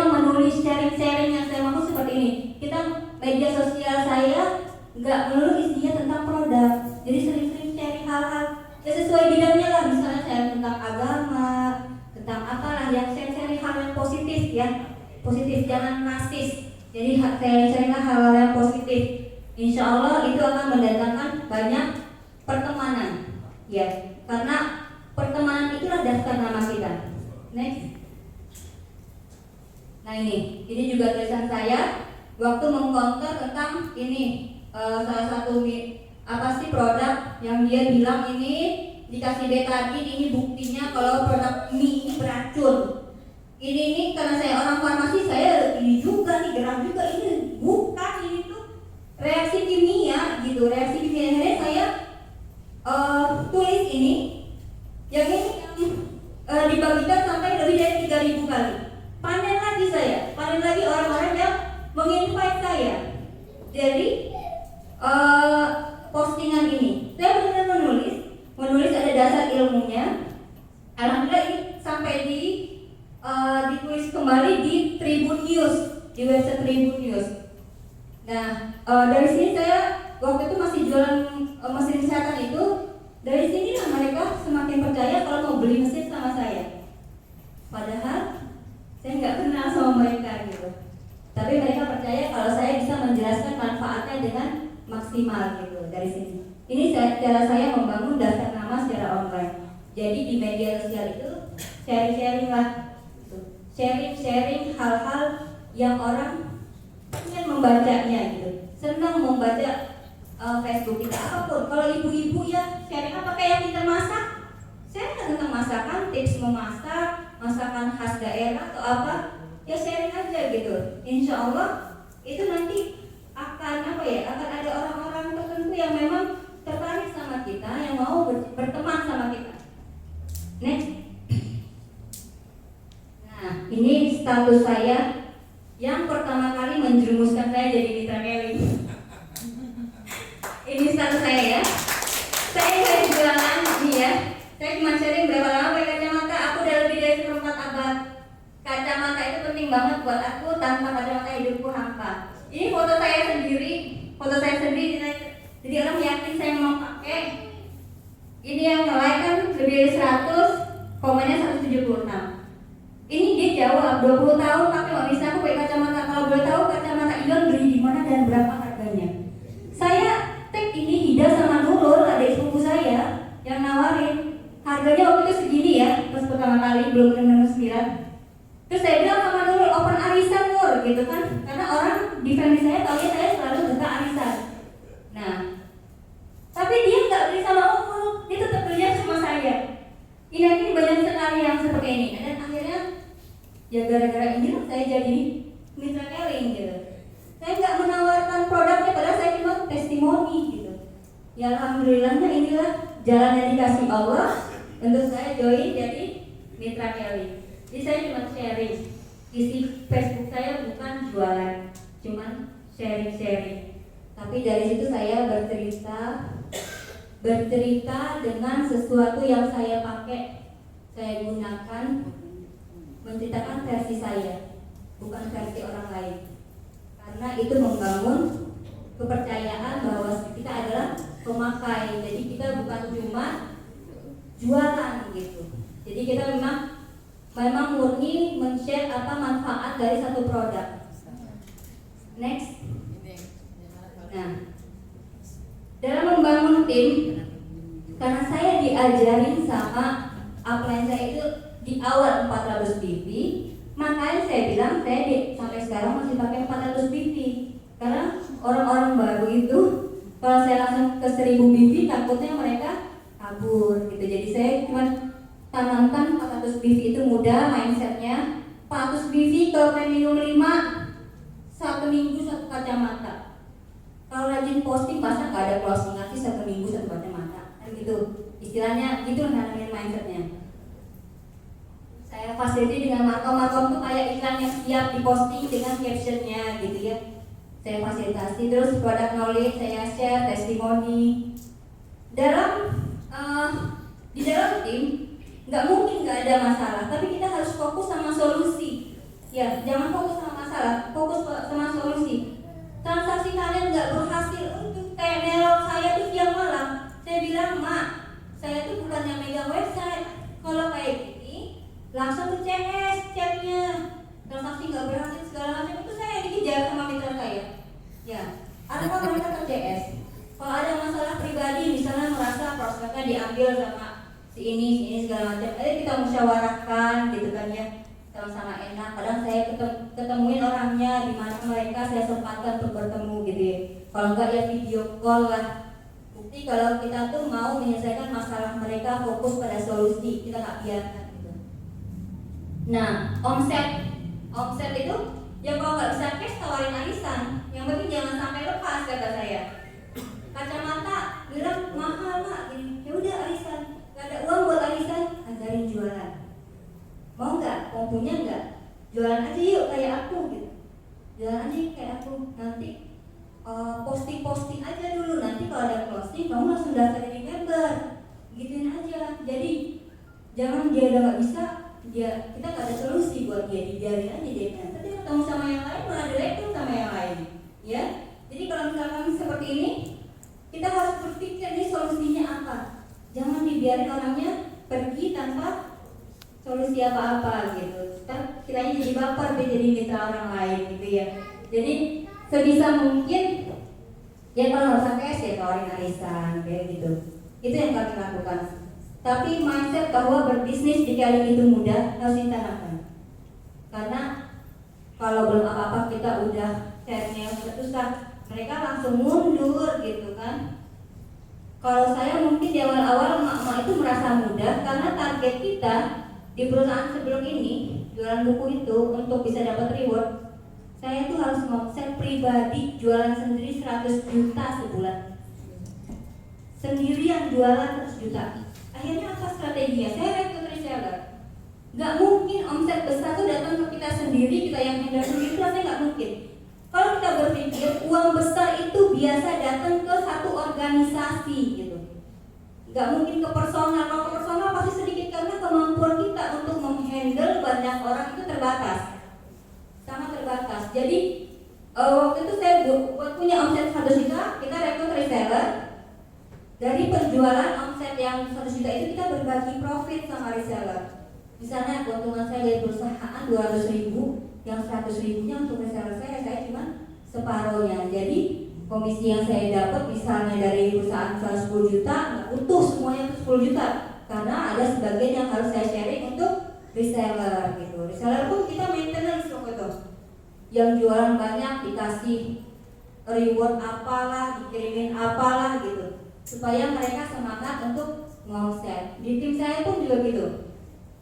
sharing yang saya mau seperti ini. Kita media sosial saya nggak melulu isinya ya, positif, jangan rasis. Jadi sharinglah hal-hal yang positif. Insya Allah itu akan mendatangkan banyak pertemanan, ya. Karena pertemanan itulah daftar nama kita. Next. Nah ini juga tulisan saya waktu mengkonter tentang ini salah satu produk yang dia bilang ini dikasih betadin, ini buktinya kalau produk mie ini beracun. Ini karena saya orang farmasi, saya ini juga nih geram juga, ini bukan, ini tuh reaksi kimia gitu, reaksi kimia. Akhirnya saya tulis ini, yang ini yang dibagikan sampai lebih dari 3.000 kali. Panen lagi orang-orang yang menginvite saya. Jadi postingan ini saya benar-benar menulis ada dasar ilmunya. Alhamdulillah ini sampai ditulis kembali di Tribun News, di website Tribun News. Nah dari sini saya waktu itu masih jualan mesin kesehatan itu. Dari sini lah mereka semakin percaya kalau mau beli mesin sama saya. Padahal saya nggak kenal sama mereka gitu. Tapi mereka percaya kalau saya bisa menjelaskan manfaatnya dengan maksimal gitu dari sini. Ini cara saya membangun daftar nama secara online. Jadi di media sosial itu sharing lah, sharing hal-hal yang orang ingin membacanya gitu, senang membaca Facebook kita apapun. Kalau ibu-ibu ya sharing apa kayak yang kita masak, saya tentang masakan, tips memasak, masakan khas daerah atau apa, ya sharing aja gitu. Insya Allah itu nanti akan akan ada orang-orang tertentu yang memang tertarik sama kita, yang mau berteman sama kita. Next. Nah ini status saya yang pertama kali menjerumuskan saya jadi mitra Kelly. Ini status saya ya. Saya jualan ini ya. Saya cuma sharing berapa lama pakai kacamata. Aku udah lebih dari 4 abad. Kacamata itu penting banget buat aku. Tanpa kacamata hidupku hampa. Ini foto saya sendiri. Jadi orang yakin saya mau pakai. Ini yang like kan lebih dari 100, komennya 176. Ini dia jawab 20 tahun pakai, nggak bisa aku pakai kacamata. Kalau boleh tahu kacamata Ion beli di mana dan berapa harganya? Saya tag ini Hida sama Nurul, adik sepupu saya yang nawarin. Harganya waktu itu segini ya, pas pertama kali belum 669. Terus saya bilang sama Nurul, open arisan Nur gitu kan, karena orang di family saya tahu saya selalu buka arisan. Nah, tapi dia nggak beli sama Nurul, dia tetap belinya sama saya. Ini banyak sekali yang seperti ini. Dan akhirnya ya gara-gara ini saya jadi mitra Kelly gitu. Saya nggak menawarkan produknya, padahal saya cuma testimoni gitu. Ya alhamdulillahnya inilah jalan yang dikasih Allah untuk saya join jadi mitra Kelly. Jadi saya cuma sharing. Isi Facebook saya bukan jualan, cuma sharing. Tapi dari situ saya bercerita dengan sesuatu yang saya pakai, saya gunakan, menceritakan versi saya, bukan versi orang lain. Karena itu membangun kepercayaan bahwa kita adalah pemakai. Jadi kita bukan cuma jualan gitu. Jadi kita memang murni men-share manfaat dari satu produk. Next. Nah, dalam membangun tim, karena saya diajarin sama upline saya itu di awal 400 BV, makanya saya bilang saya sampai sekarang masih pakai 400 BV. Karena orang-orang baru itu kalau saya langsung ke 1000 BV takutnya mereka kabur gitu. Jadi saya cuma tanamkan 400 BV itu mudah mindsetnya. 400 BV ke premium 5, 1 minggu 1 kacamata. Kalau rajin posting masa nggak ada closing nanti 1 minggu 1 kacamata kan gitu. Istilahnya gitu namanya mindsetnya. Saya fasilitasi dengan markom-markom tuh kayak iklan yang siap diposting dengan captionnya gitu ya. Saya fasilitasi, terus product knowledge saya share, testimoni. Di dalam tim nggak mungkin nggak ada masalah, tapi kita harus fokus sama solusi. Ya, jangan fokus sama masalah, fokus sama solusi. Transaksi kalian nggak berhasil untuk kayak neror saya tuh siang malam. Saya bilang, "Mak, saya tuh bukan yang megang website. Kalau kayak gini langsung ke CS chatnya. transaksi nggak berhasil segala macam, itu saya yang dikejar sama mitra saya. Ya, atau mereka ke CS. Kalau ada masalah pribadi, misalnya merasa prospeknya diambil sama si ini segala macam, ayo kita musyawarahkan gitu kan ya, sama-sama enak. Kadang saya ketemuin orangnya di mana mereka, saya sempatkan untuk bertemu gitu ya. Kalau enggak ya video call lah. Bukti kalau kita tuh mau menyelesaikan masalah mereka, fokus pada solusi, kita nggak biarkan gitu. Nah, omset itu ya kalau nggak bisa cash tawarin arisan, yang penting jangan sampai lepas kata saya. Kacamata bilang mahal mak, gini ya udah arisan, nggak ada uang buat arisan, ajarin jualan. Mau nggak? Mau punya nggak? Jualan aja yuk kayak aku gitu. Jualan aja kayak aku, nanti posting aja dulu, nanti kalau ada closing kamu langsung daftar jadi member, gituin aja. Jadi jangan dia udah nggak bisa, kita nggak ada solusi buat dia, dibiarin aja dia kan. Tapi ketemu sama yang lain malah direktur sama yang lain, ya. Jadi kalau misalkan seperti ini, kita harus berpikir nih solusinya apa. Jangan dibiarin orangnya pergi tanpa solusi apa-apa gitu. Kiranya jadi baper, dia jadi mitra orang lain gitu ya. Jadi sebisa mungkin ya kalau nggak usah cash ya tawarin arisan kayak gitu. Itu yang kami lakukan. Tapi mindset bahwa berbisnis di kali itu mudah harus ditanamkan. Karena kalau belum apa-apa kita udah share-nya susah, mereka langsung mundur gitu kan. Kalau saya mungkin di awal-awal emak-emak itu merasa mudah karena target kita di perusahaan sebelum ini jualan buku itu untuk bisa dapat reward. Saya tuh harus ngomset pribadi jualan sendiri 100 juta sebulan. Sendirian jualan 100 juta. Akhirnya apa strateginya? Saya rekrut reseller. Gak mungkin omset besar tuh datang ke kita sendiri, kita yang handle sendiri, itu rasanya gak mungkin. Kalau kita berpikir uang besar itu biasa datang ke satu organisasi gitu. Gak mungkin ke personal. Kalau ke personal pasti sedikit karena kemampuan kita untuk menghandle banyak orang itu terbatas. Sangat terbatas. Jadi waktu itu saya buat punya omset 100 juta, kita rekrut reseller. Dari penjualan omset yang 100 juta itu kita berbagi profit sama reseller. Misalnya keuntungan saya dari perusahaan 200.000, yang 100.000-nya untuk reseller saya cuma separuhnya. Jadi komisi yang saya dapat misalnya dari perusahaan 10 juta, nggak utuh semuanya itu 10 juta, karena ada sebagian yang harus saya sharing untuk reseller gitu. Reseller pun kita maintenance waktu itu. Yang jualan banyak dikasih reward apalah, dikirimin apalah gitu, supaya mereka semangat untuk ngomset. Di tim saya pun juga gitu.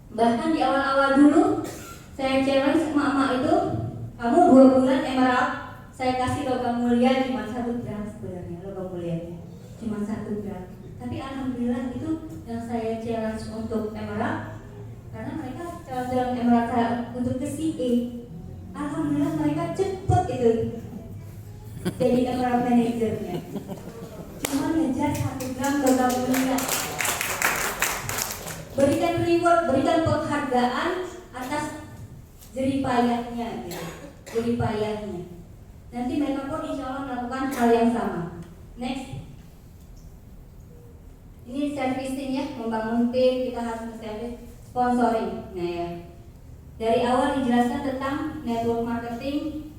Bahkan di awal-awal dulu saya challenge emak-emak itu, kamu 2 bulan emerald, saya kasih logam mulia cuma 1 gram sebenarnya, logam mulianya cuma 1 gram. Tapi alhamdulillah itu yang saya challenge untuk emerald, karena mereka challenge emerald saya untuk ke CA. Alhamdulillah mereka cepet itu jadi emerald manajernya. Cuma ngejar 1 gram logam mulia. Berikan reward, berikan penghargaan atas jeripayahnya gitu. Jeripayahnya. Nanti mereka pun insya Allah melakukan hal yang sama. Next. Ini servicing ya, membangun tim, kita harus service, sponsoring. Nah ya, dari awal dijelaskan tentang network marketing.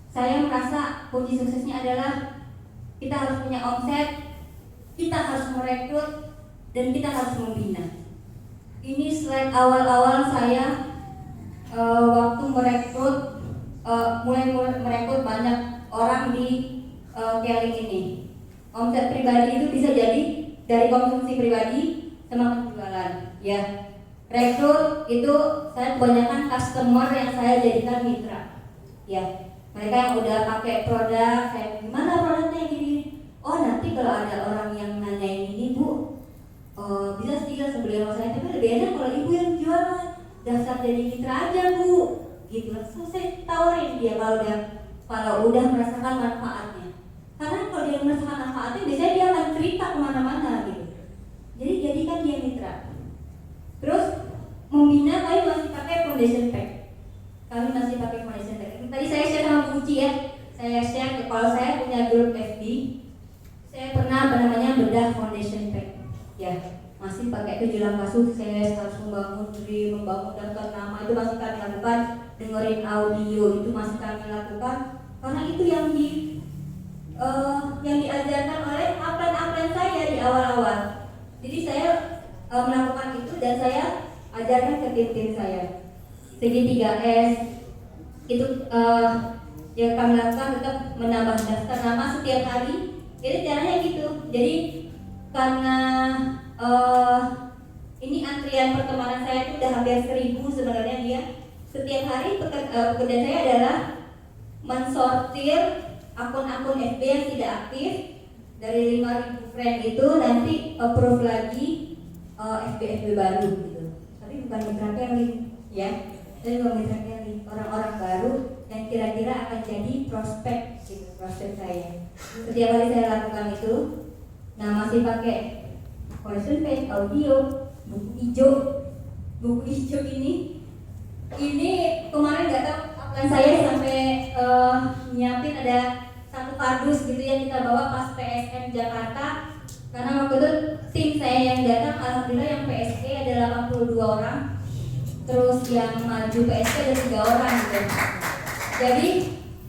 Saya merasa kunci suksesnya adalah kita harus punya omset, kita harus merekrut, dan kita harus membina. Ini slide awal-awal saya waktu merekrut, mulai merekrut banyak orang di Keling ini. Omset pribadi itu bisa jadi dari konsumsi pribadi sama penjualan. Ya, rekrut itu saya kebanyakan customer yang saya jadikan mitra. Ya, mereka yang udah pakai produk, saya gimana produknya gini. Oh nanti kalau ada orang yang nanyain ini bu, bisa sih sebeli sama saya, tapi lebih enak kalau ibu yang jualan, daftar jadi mitra aja bu, gitu. So, saya tawarin dia kalau udah merasakan manfaatnya. Karena kalau dia merasakan manfaatnya, biasanya dia akan cerita kemana-mana gitu. Jadi jadikan dia mitra. Terus membina, kami masih pakai foundation pack. Tadi saya share sama Bu Uci ya. Saya share kalau saya punya grup FB, saya pernah namanya bedah foundation pack. Ya, masih pakai 7 langkah sukses, harus membangun diri, membangun daftar nama, itu masih kami lakukan dengan dengerin audio itu masih kami lakukan karena itu yang diajarkan oleh upline saya di awal-awal. Jadi saya melakukan itu dan saya ajarkan ke tim-tim saya. Segitiga S itu yang kami lakukan tetap menambah daftar nama setiap hari. Jadi caranya gitu. Jadi karena ini antrian pertemanan saya itu udah hampir 1000 sebenarnya dia. Setiap hari pekerjaan saya adalah mensortir akun-akun FB yang tidak aktif dari 5.000 friend itu nanti approve lagi FB baru gitu. Tapi bukan mitra Kelly ya. Tapi bukan mitra Kelly, orang-orang baru yang kira-kira akan jadi prospek gitu, prospek saya. Setiap hari saya lakukan itu. Nah, masih pakai question page, audio, buku hijau ini kemarin nggak tahu upline saya sampai nyiapin ada satu kardus gitu yang kita bawa pas PSM Jakarta karena waktu itu tim saya yang datang alhamdulillah yang PSK ada 82 orang terus yang maju PSK ada 3 orang gitu. Jadi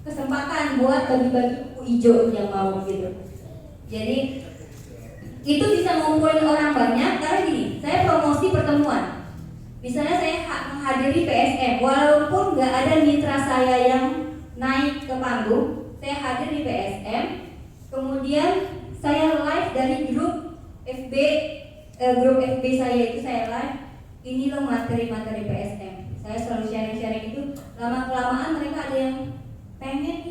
kesempatan buat bagi-bagi buku hijau yang mau gitu. Jadi itu bisa ngumpulin orang banyak karena gini, saya promosi pertemuan. Misalnya saya menghadiri PSM, walaupun nggak ada mitra saya yang naik ke panggung, saya hadir di PSM. Kemudian saya live dari grup FB saya itu saya live. Ini loh materi-materi PSM. Saya selalu sharing itu. Lama kelamaan mereka ada yang pengen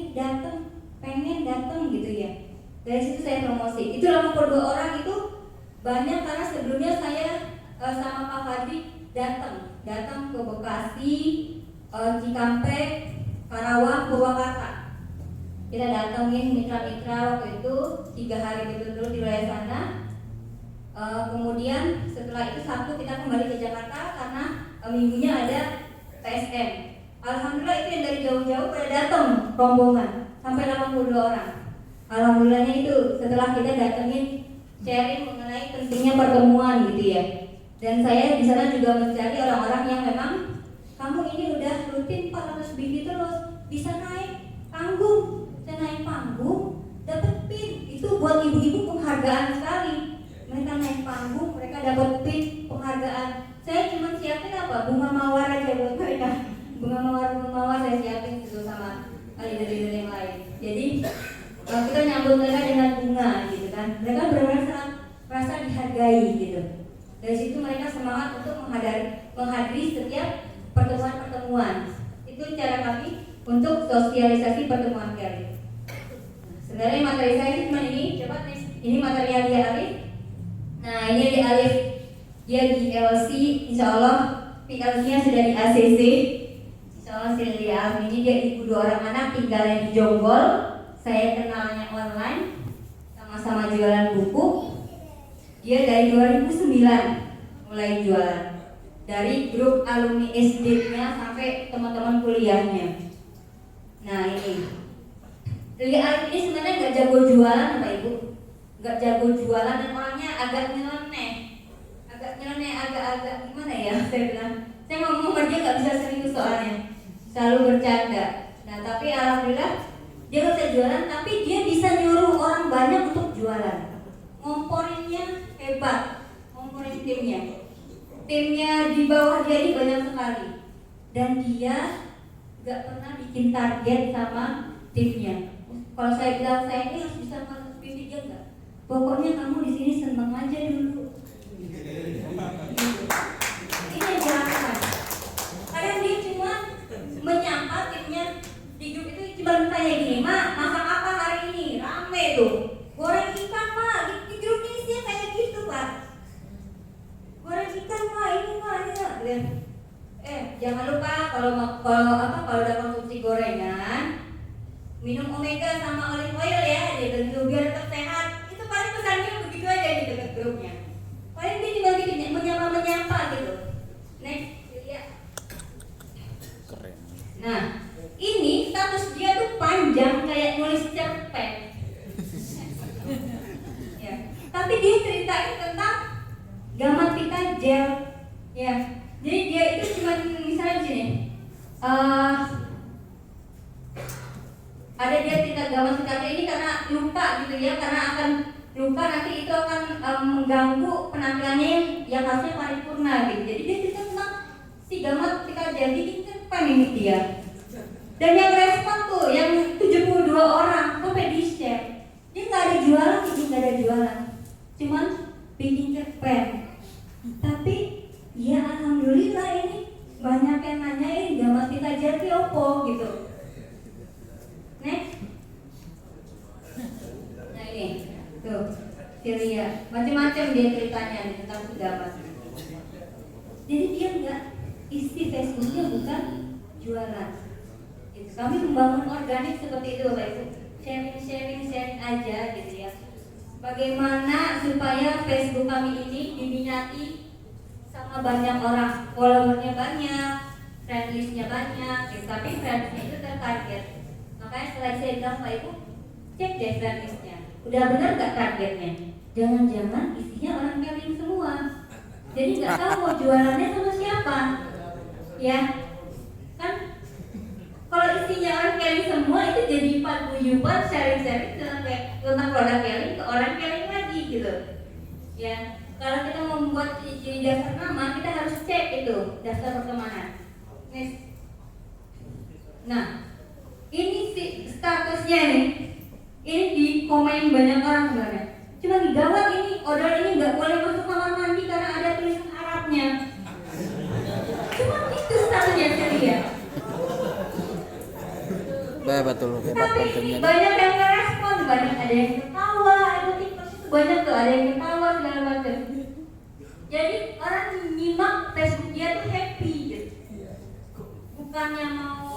datang gitu ya. Dari situ saya promosi. Itu 82 orang itu banyak karena sebelumnya saya sama Pak Fadri datang ke Bekasi, Cikampek, Karawang, Purwakarta. Kita datangin mitra-mitra waktu itu 3 hari betul-betul di wilayah sana. Kemudian setelah itu Sabtu kita kembali ke Jakarta karena minggunya ada PSM. Alhamdulillah itu yang dari jauh-jauh pada datang rombongan sampai 82 orang. Alhamdulillahnya itu setelah kita datengin sharing mengenai pentingnya pertemuan gitu ya. Dan saya di sana juga mencari orang-orang yang memang kamu ini udah rutin 400 BD terus bisa naik panggung, dapat pin. Itu buat ibu-ibu penghargaan sekali. Mereka naik panggung, mereka dapat pin penghargaan. Saya cuma siapin apa? Bunga mawar aja buat mereka. Bunga mawar saya siapin gitu sama leader-leader yang lain. Jadi kita nyambut mereka dengan bunga gitu kan. Mereka benar-benar sangat merasa dihargai gitu. Dari situ mereka semangat untuk menghadiri setiap pertemuan-pertemuan. Itu cara kami untuk sosialisasi pertemuan Kelly. Sebenarnya materi saya cuma ini, coba next. Ini materi Alia Alif. Nah ini Alia Alif, dia di LC, insya Allah PLC-nya sudah di ACC. Insya Allah si Alia Alif ini dia ibu 2 orang anak, tinggalnya di Jonggol. Saya kenalnya online, sama-sama jualan buku. Dia dari 2009 mulai jualan. Dari grup alumni SD-nya sampai teman-teman kuliahnya. Nah ini Lia Alif ini sebenarnya nggak jago jualan Bapak Ibu. Nggak jago jualan dan orangnya agak nyeleneh, agak gimana ya saya bilang. Saya ngomong sama dia nggak bisa serius soalnya, selalu bercanda. Nah tapi alhamdulillah dia nggak bisa jualan, tapi dia bisa nyuruh orang banyak untuk jualan. Ngomporinnya hebat, ngomporin timnya di bawah dia ini banyak sekali. Dan dia nggak pernah bikin target sama timnya. Kalau saya bilang saya ini harus bisa masuk TV, dia enggak. Pokoknya kamu di sini seneng aja dulu. Ini yang dilakukan. Kadang dia cuma menyapa timnya di grup itu cuma tanya gini, "Ma, masak apa hari ini?" Rame tuh. "Goreng ikan, Ma." Di grup ini sih kayak gitu, Pak. "Goreng ikan, Ma, ini ya." Jangan lupa kalau udah konsumsi gorengan, minum omega sama olive oil ya, gitu biar tetap sehat. Itu paling pesannya begitu aja di dekat grupnya. Paling dia cuma gitu menyapa gitu. Next, lihat. Keren. Nah, ini status dia tuh panjang kayak nulis cerpen. Ya. Tapi dia ceritain tentang Gamatika gel. Ya. Jadi dia itu cuma misalnya di sini. eh, ada dia tingkat gambar tingkatnya ini karena lupa gitu ya, karena akan lupa nanti itu akan mengganggu penampilannya yang harusnya paripurna gitu. Jadi dia cerita tentang si gambar tingkat dia bikin cerpen ini dia. Dan yang respon tuh yang 72 orang sampai di share. Dia nggak ada jualan, nggak ada jualan, cuman bikin cerpen. Tapi ya alhamdulillah ini banyak yang nanyain gambar tingkat jati opo gitu. Next. Nah ini, tuh, Celia, macam-macam dia ceritanya tentang si gambar. Jadi dia nggak, isi Facebooknya bukan jualan. Gitu. Kami membangun organik seperti itu, Bapak Ibu. Sharing aja gitu ya. Bagaimana supaya Facebook kami ini diminati sama banyak orang, followernya banyak, friendlistnya banyak, gitu. Tapi friendlistnya itu tertarget. Makanya setelah saya bilang Pak Ibu, cek deh friendlistnya, udah benar nggak targetnya? Jangan-jangan isinya orang keling semua. Jadi nggak tahu mau jualannya sama siapa, ya kan? Kalau isinya orang keling semua itu jadi paguyuban sharing-sharing tentang produk keling ke orang keling lagi gitu, ya. Kalau kita mau membuat jadi daftar nama, kita harus cek itu daftar pertemanan. Nah, ini si statusnya nih, ini di komen banyak orang sebenarnya. Cuma gawat ini, order ini nggak boleh masuk kamar mandi karena ada tulisan Arabnya. Cuma itu statusnya Celia. Betul, hebat Tapi kontennya. banyak yang ngerespon, banyak ada yang ketawa, ada TikTok itu banyak tuh, ada yang ketawa segala macam. Jadi orang nyimak Facebook dia tuh happy gitu. Bukannya mau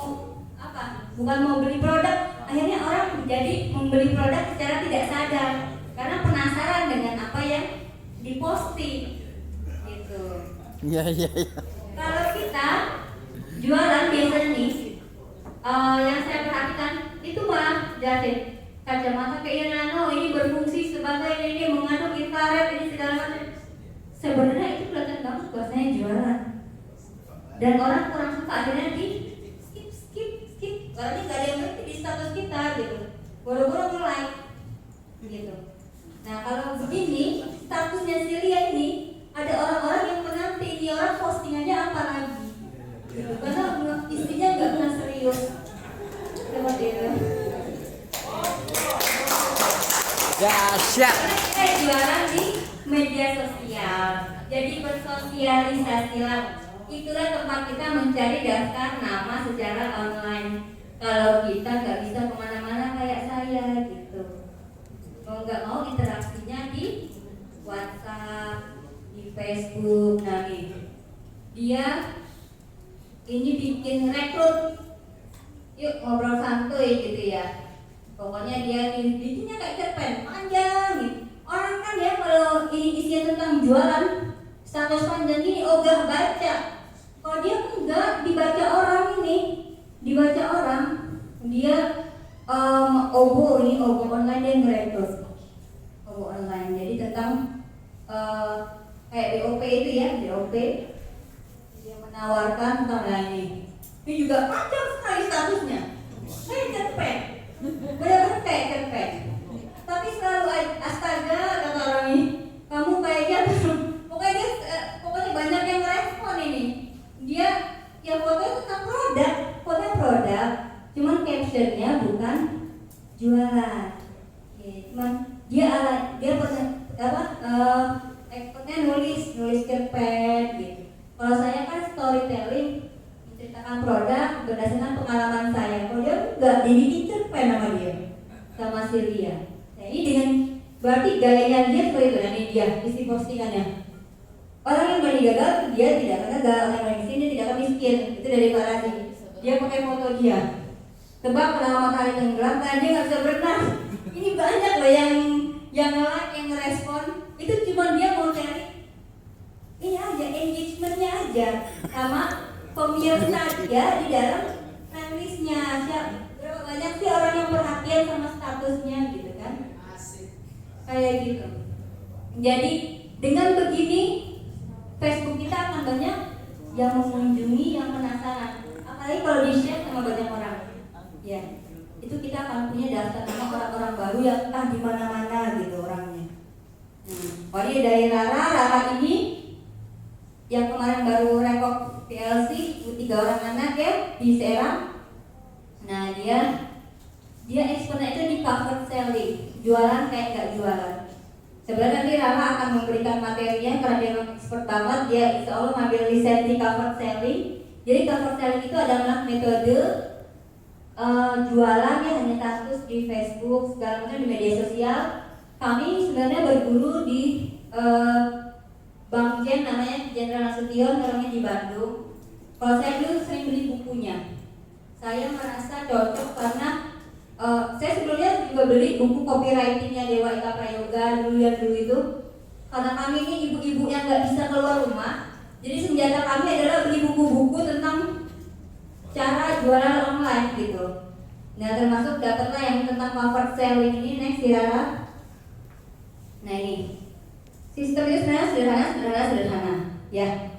apa? Bukan mau beli produk, akhirnya orang jadi membeli produk secara tidak sadar karena penasaran dengan apa yang diposting gitu. Iya. Kalau kita jualan biasanya nih, yang saya perhatikan itu malah jadi kacamata kayak nano ini berfungsi sebagai ini mengandung infrared ini segala macam. Sebenarnya itu kelihatan banget bahasanya jualan. Dan orang kurang suka akhirnya di skip. Karena nggak ada yang ngerti di status kita gitu. Boro-boro nge-like gitu. Nah kalau begini statusnya Celia ini ada orang-orang yang menanti ini orang postingannya apa lagi gitu. Karena istrinya nggak pernah serius seperti itu. Dahsyat. Kita jualan di media sosial, jadi bersosialisasilah. Itulah tempat kita mencari daftar nama secara online. Kalau kita nggak bisa kemana-mana kayak saya gitu, mau nggak mau interaksinya di WhatsApp, di Facebook. Nah dia ini bikin rekrut, yuk ngobrol santuy gitu ya. Pokoknya dia bikinnya kayak cerpen panjang gitu. Orang kan ya kalau ini isinya tentang jualan, status panjang ini ogah baca. Kalau dia enggak dibaca orang ini, dibaca orang, dia obo online dia ngerekrut. Obo online. Jadi tentang kayak BOP itu ya, BOP. Dia menawarkan tentang ini. Ini juga panjang sekali statusnya. Kayak cerpen. Benar-benar kayak cerpen. Tapi selalu astaga kata orang ini, kamu kayaknya pokoknya banyak yang merespon ini. Dia ya fotonya tentang produk, cuman captionnya bukan jualan. Ya, cuman dia expertnya nulis cerpen gitu. Kalau saya kan storytelling, menceritakan produk berdasarkan pengalaman saya. Kalau dia enggak, dibikin cerpen sama dia, sama Celia. Nah ini dengan berarti gayanya dia seperti itu. Nah ini dia isi postingannya. Orang yang berani gagal dia tidak akan gagal, orang yang miskin dia tidak akan miskin. Itu dari Pak Razi. Dia pakai foto dia. Tebak kenapa matahari tenggelam, karena dia nggak bisa berenang. Ini banyak loh yang like, yang ngerespon. Itu cuma dia mau cari ini aja, engagementnya aja sama pemirsa dia di dalam friendlistnya. Berapa banyak sih orang yang perhatian sama statusnya gitu kan? Kayak gitu. Jadi dengan begini Facebook kita akan banyak yang mengunjungi, yang penasaran. Apalagi apalagi kalau di share sama banyak orang, ya itu kita akan punya daftar nama orang-orang baru yang entah di mana-mana gitu orangnya. Pokoknya dari Rara ini yang kemarin baru rekor PLC 3 orang anak ya di Serang. Nah dia expertnya itu di cover selling, jualan kayak nggak jualan. Sebenarnya nanti Rara akan memberikan materinya karena dia memang expert banget. Dia insya Allah ngambil lisensi cover selling. Jadi cover selling itu adalah metode jualan yang hanya status di Facebook segala macam di media sosial. Kami sebenarnya berguru di Bang Jen namanya Jenderal Nasution, orangnya di Bandung. Kalau saya dulu sering beli bukunya. Saya merasa cocok karena saya sebelumnya juga beli buku copywritingnya Dewa Eka Prayoga dulu itu. Karena kami ini ibu-ibu yang nggak bisa keluar rumah, jadi senjata kami adalah beli buku-buku tentang cara jualan online gitu. Nah termasuk dapatlah yang tentang cover selling ini next si Rara. Nah ini sistem itu sebenarnya sederhana ya,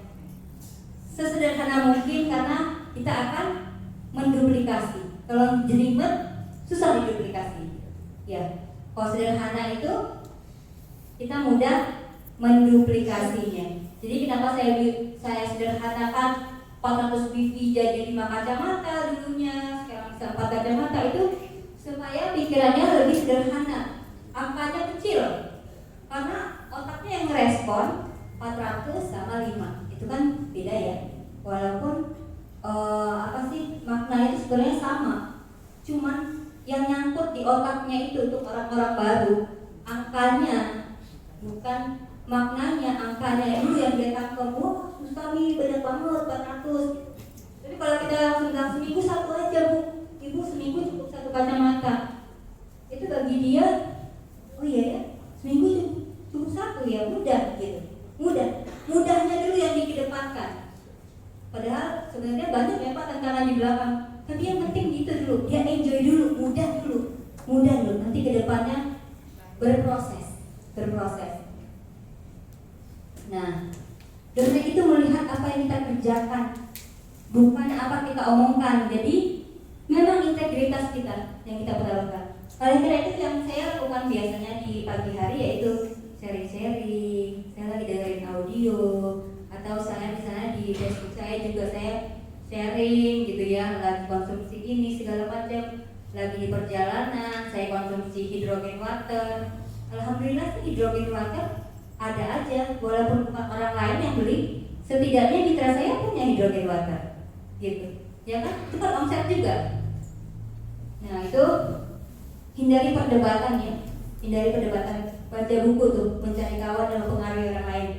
sesederhana mungkin karena kita akan menduplikasi. Kalau jelimet susah diduplikasi ya. Kalau sederhana itu kita mudah menduplikasinya. Jadi kenapa saya sederhanakan 400 BV jadi 5 kacamata dulunya, sekarang bisa 4 kacamata, itu supaya pikirannya lebih sederhana, angkanya kecil. Karena otaknya yang merespon 400 sama 5 itu kan beda ya. Walaupun maknanya itu sebenarnya sama, cuman yang nyangkut di otaknya itu untuk orang-orang baru angkanya, bukan maknanya. Angkanya itu yang dia tangkap, wah susah nih banyak banget 400. Jadi kalau kita langsung bilang seminggu 1 aja bu, ibu seminggu cukup 1 kacamata, itu bagi dia oh iya ya seminggu cukup 1 ya, mudah gitu. Mudahnya dulu yang dikedepankan. Padahal sebenarnya banyak ya Pak tantangan di belakang. Tapi yang penting gitu dulu, dia enjoy dulu, mudah dulu. Nanti kedepannya berproses. Nah, karena itu melihat apa yang kita kerjakan, bukan apa kita omongkan. Jadi memang integritas kita yang kita pertaruhkan. Oleh karena itu yang saya lakukan biasanya di pagi hari yaitu sharing, saya lagi dengerin audio, atau saya misalnya di Facebook saya juga saya sharing gitu ya, lagi konsumsi ini segala macam, lagi di perjalanan saya konsumsi hidrogen water. Alhamdulillah sih hidrogen water ada aja, walaupun bukan orang lain yang beli, setidaknya mitra saya punya hidrogen water gitu ya kan, itu kan omset juga. Nah itu hindari perdebatan ya, baca buku tuh, mencari kawan dan mempengaruhi orang lain,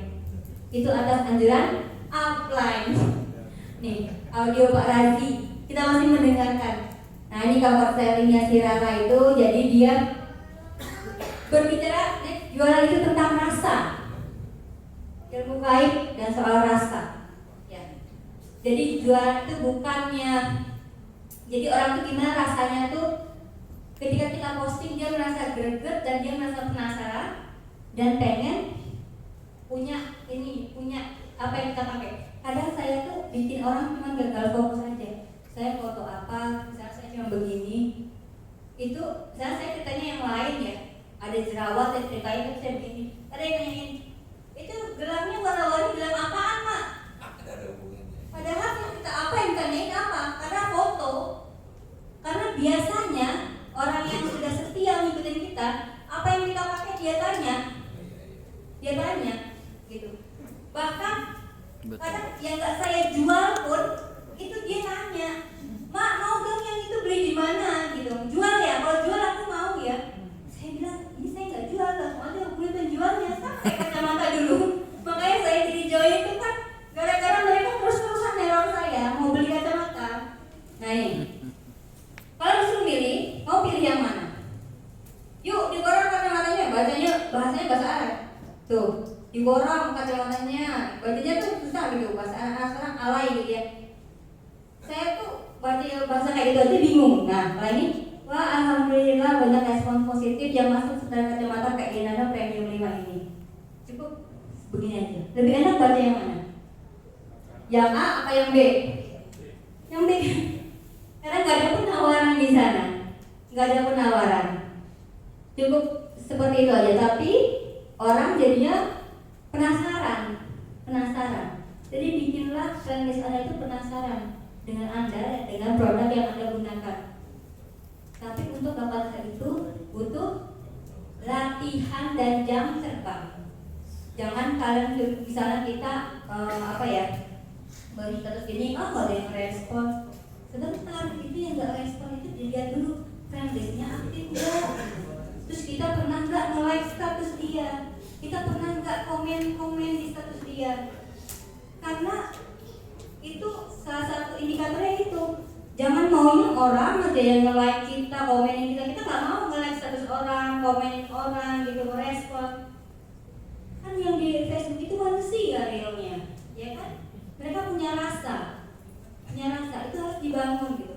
itu atas anjuran upline. Nih audio Pak Razi kita masih mendengarkan. Nah ini cover sellingnya si Rara itu, jadi dia berbicara jualan itu tentang rasa, ilmu gaib dan soal rasa ya. Jadi jualan itu bukannya, jadi orang tuh gimana rasanya tuh ketika kita posting dia merasa greget dan dia merasa penasaran dan pengen punya apa yang kita pakai. Kadang saya tuh bikin orang cuma gagal fokus aja. Saya foto apa, misalnya saya cuma begini, itu saya ceritanya yang lain ya. Ada jerawat, saya ceritain tapi saya begini. Ada yang nanyain, itu gelangnya warna-warni gelang apaan Mak? Padahal kita apa yang tanyain apa? Karena foto. Karena biasanya orang yang sudah setia ngikutin kita, apa yang kita pakai dia tanya gitu. Bahkan kadang yang nggak saya jual pun itu dia tanya, Mak mau dong yang itu beli di mana gitu. Jual ya, kalau jual aku mau ya. Saya bilang ini saya nggak jual, langsung aja aku beli penjualnya, sampai kacamata dulu. Makanya saya jadi join itu kan gara-gara mereka terus-terusan neror saya mau beli kacamata. Nah ini kalau disuruh milih, mau pilih yang mana? Yuk diborong kacamatanya, bahasanya bahasa Arab. Tuh, diborong kacamatanya, bacanya tuh susah gitu, bahasa Arab sekarang alay gitu ya. Saya tuh baca bahasa kayak gitu aja bingung. Nah, kalau ini, wah alhamdulillah banyak respon positif yang masuk setelah kacamata kayak Genada Premium 5 ini. Cukup begini aja. Lebih enak baca yang mana? Yang A apa yang B? Yang bikin, karena nggak ada penawaran di sana, nggak ada penawaran, cukup seperti itu aja. Tapi orang jadinya penasaran. Jadi bikinlah friend list Anda itu penasaran dengan Anda, dengan produk yang Anda gunakan. Tapi untuk dapat hal itu butuh latihan dan jam terbang. Jangan kalian misalnya kita baru status ini, oh ada yang respon, sebentar itu yang nggak respon itu dilihat dulu friend listnya aktif nggak. Terus kita pernah nggak nge-like status dia, kita pernah nggak komen di status dia. Karena itu salah satu indikatornya itu. Jangan maunya orang aja yang nge-like kita, komenin kita nggak mau nge-like status orang, komenin orang gitu, merespon. Kan yang di Facebook itu manusia realnya, ya kan? Mereka punya rasa itu harus dibangun gitu.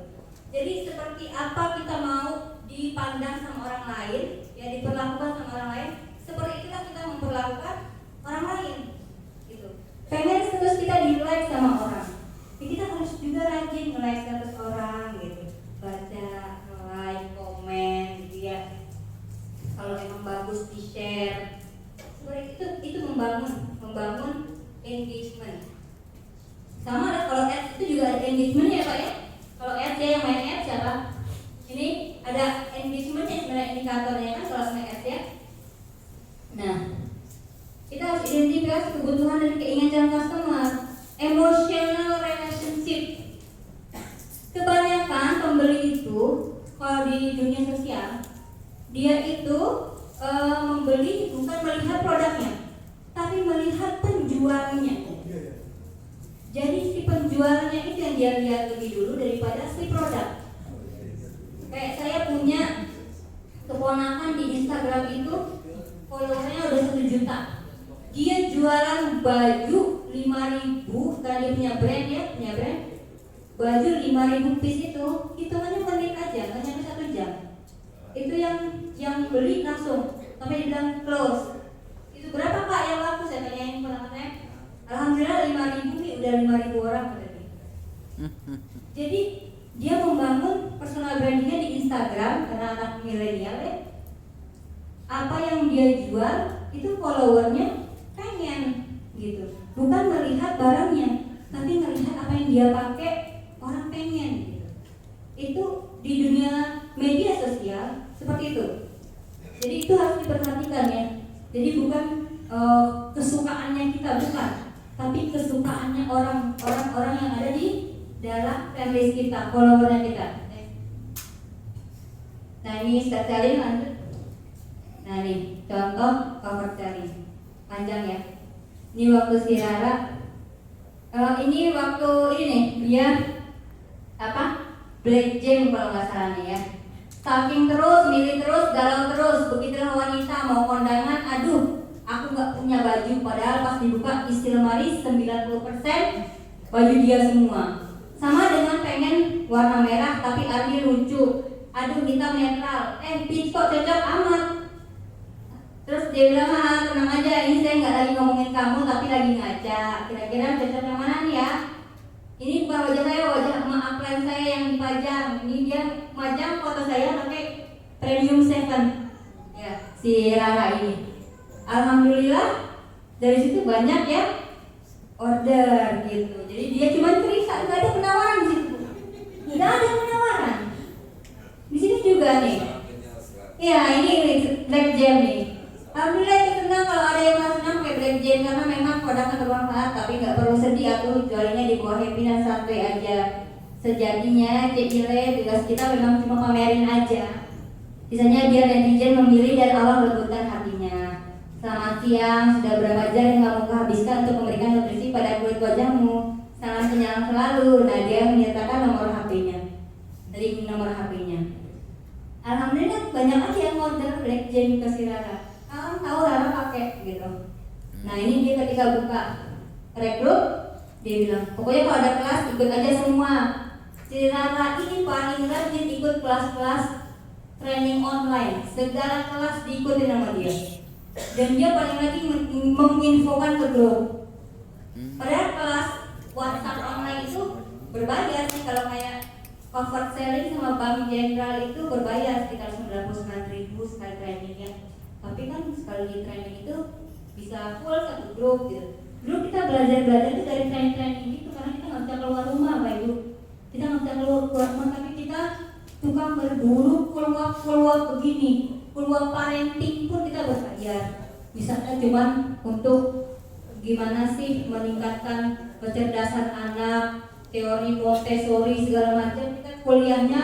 Jadi seperti apa kita mau dipandang sama orang lain, ya diperlakukan sama orang lain, seperti itulah kita memperlakukan orang lain gitu. Pengen status kita di-like sama orang, ya kita harus juga rajin nge-like status orang gitu, baca, nge-like, komen gitu ya. Kalau emang bagus di-share, seperti itu membangun engagement. Sama ada kalau ads itu juga ada engagementnya ya Pak ya. Kalau ads ya yang main ads siapa? Ini ada engagementnya sebenarnya indikatornya kan kalau main ads ya. Nah, kita harus identifikasi kebutuhan dan keinginan customer, emotional relationship. Kebanyakan pembeli itu kalau di dunia sosial dia itu membeli bukan melihat produknya, tapi melihat penjualnya. Jadi si penjualnya itu yang dia lihat lebih dulu daripada si produk. Kayak saya punya keponakan di Instagram itu followernya udah 1 juta. Dia jualan baju 5.000 karena dia punya brand ya, baju 5.000 piece itu hitungannya menit aja, nggak nyampe 1 jam. Itu yang beli langsung sampai dibilang close. Itu berapa Pak yang laku? Saya tanyain ponakan saya. Alhamdulillah 5.000 nih, udah 5.000 orang berarti. Jadi dia membangun personal brandingnya di Instagram karena anak milenial ya. Apa yang dia jual itu followernya pengen gitu. Bukan melihat barangnya, tapi melihat apa yang dia pakai orang pengen gitu. Itu di dunia media sosial seperti itu. Jadi itu harus diperhatikan ya. Jadi bukan kesukaannya kita bukan, tapi kesukaannya orang-orang yang ada di dalam fanbase kita, followernya kita. Nah ini start selling lanjut. Nah nih contoh cover selling panjang ya. Ini waktu si Rara, ini waktu ini nih dia Black Jam kalau nggak salah nih ya. Stalking terus, milih terus, galau terus. Begitulah wanita mau kondangan, aduh, aku nggak punya baju. Padahal pas dibuka isi lemari 90% baju dia semua. Sama dengan pengen warna merah tapi Ardi lucu. Aduh, hitam netral. Peach kok cocok amat. Terus dia bilang, tenang aja, ini saya nggak lagi ngomongin kamu tapi lagi ngaca. Kira-kira cocok yang mana nih ya? Ini bukan wajah saya, wajah emak upline saya yang dipajang. Ini dia majang foto saya pakai Premium 7 ya, si Rara ini. Alhamdulillah dari situ banyak ya order gitu. Jadi dia cuma cerita, nggak ada penawaran di situ. Nggak ada penawaran. Di sini juga nih. Iya, ini Black Jam nih. Alhamdulillah itu senang kalau ada yang senang pakai Black Jam karena memang produknya bermanfaat, tapi nggak perlu sedih aku jualnya di bawah happy dan santai aja. Sejatinya Cile tugas kita memang cuma pamerin aja. Sisanya biar netizen memilih dan Allah melembutkan hatinya. Selamat siang, sudah berapa jam yang kamu kehabiskan untuk memberikan nutrisi pada kulit wajahmu? Sangat kenyang selalu. Nah dia menyertakan nomor HP-nya, link nomor HP-nya. Alhamdulillah banyak aja yang order Black Jam ke si Rara. Orang tahu Rara pakai gitu. Nah ini dia ketika buka rekrut, dia bilang pokoknya kalau ada kelas ikut aja semua. Si Rara ini paling rajin ikut kelas-kelas training online. Segala kelas diikuti sama dia. Dan dia paling rajin menginfokan ke grup. Padahal kelas WhatsApp online itu berbayar sih. Kalau kayak comfort selling sama Bank Jenderal itu berbayar sekitar 99.000 sekali trainingnya. Tapi kan sekali training itu bisa full satu grup gitu. Dulu kita belajar itu dari training itu karena kita nggak bisa keluar rumah, Pak Ibu. Kita nggak bisa keluar rumah, tapi kita tukang berburu keluar begini, keluar parenting pun kita berbayar. Misalnya cuman untuk gimana sih meningkatkan kecerdasan anak, teori Montessori segala macam, kita kuliahnya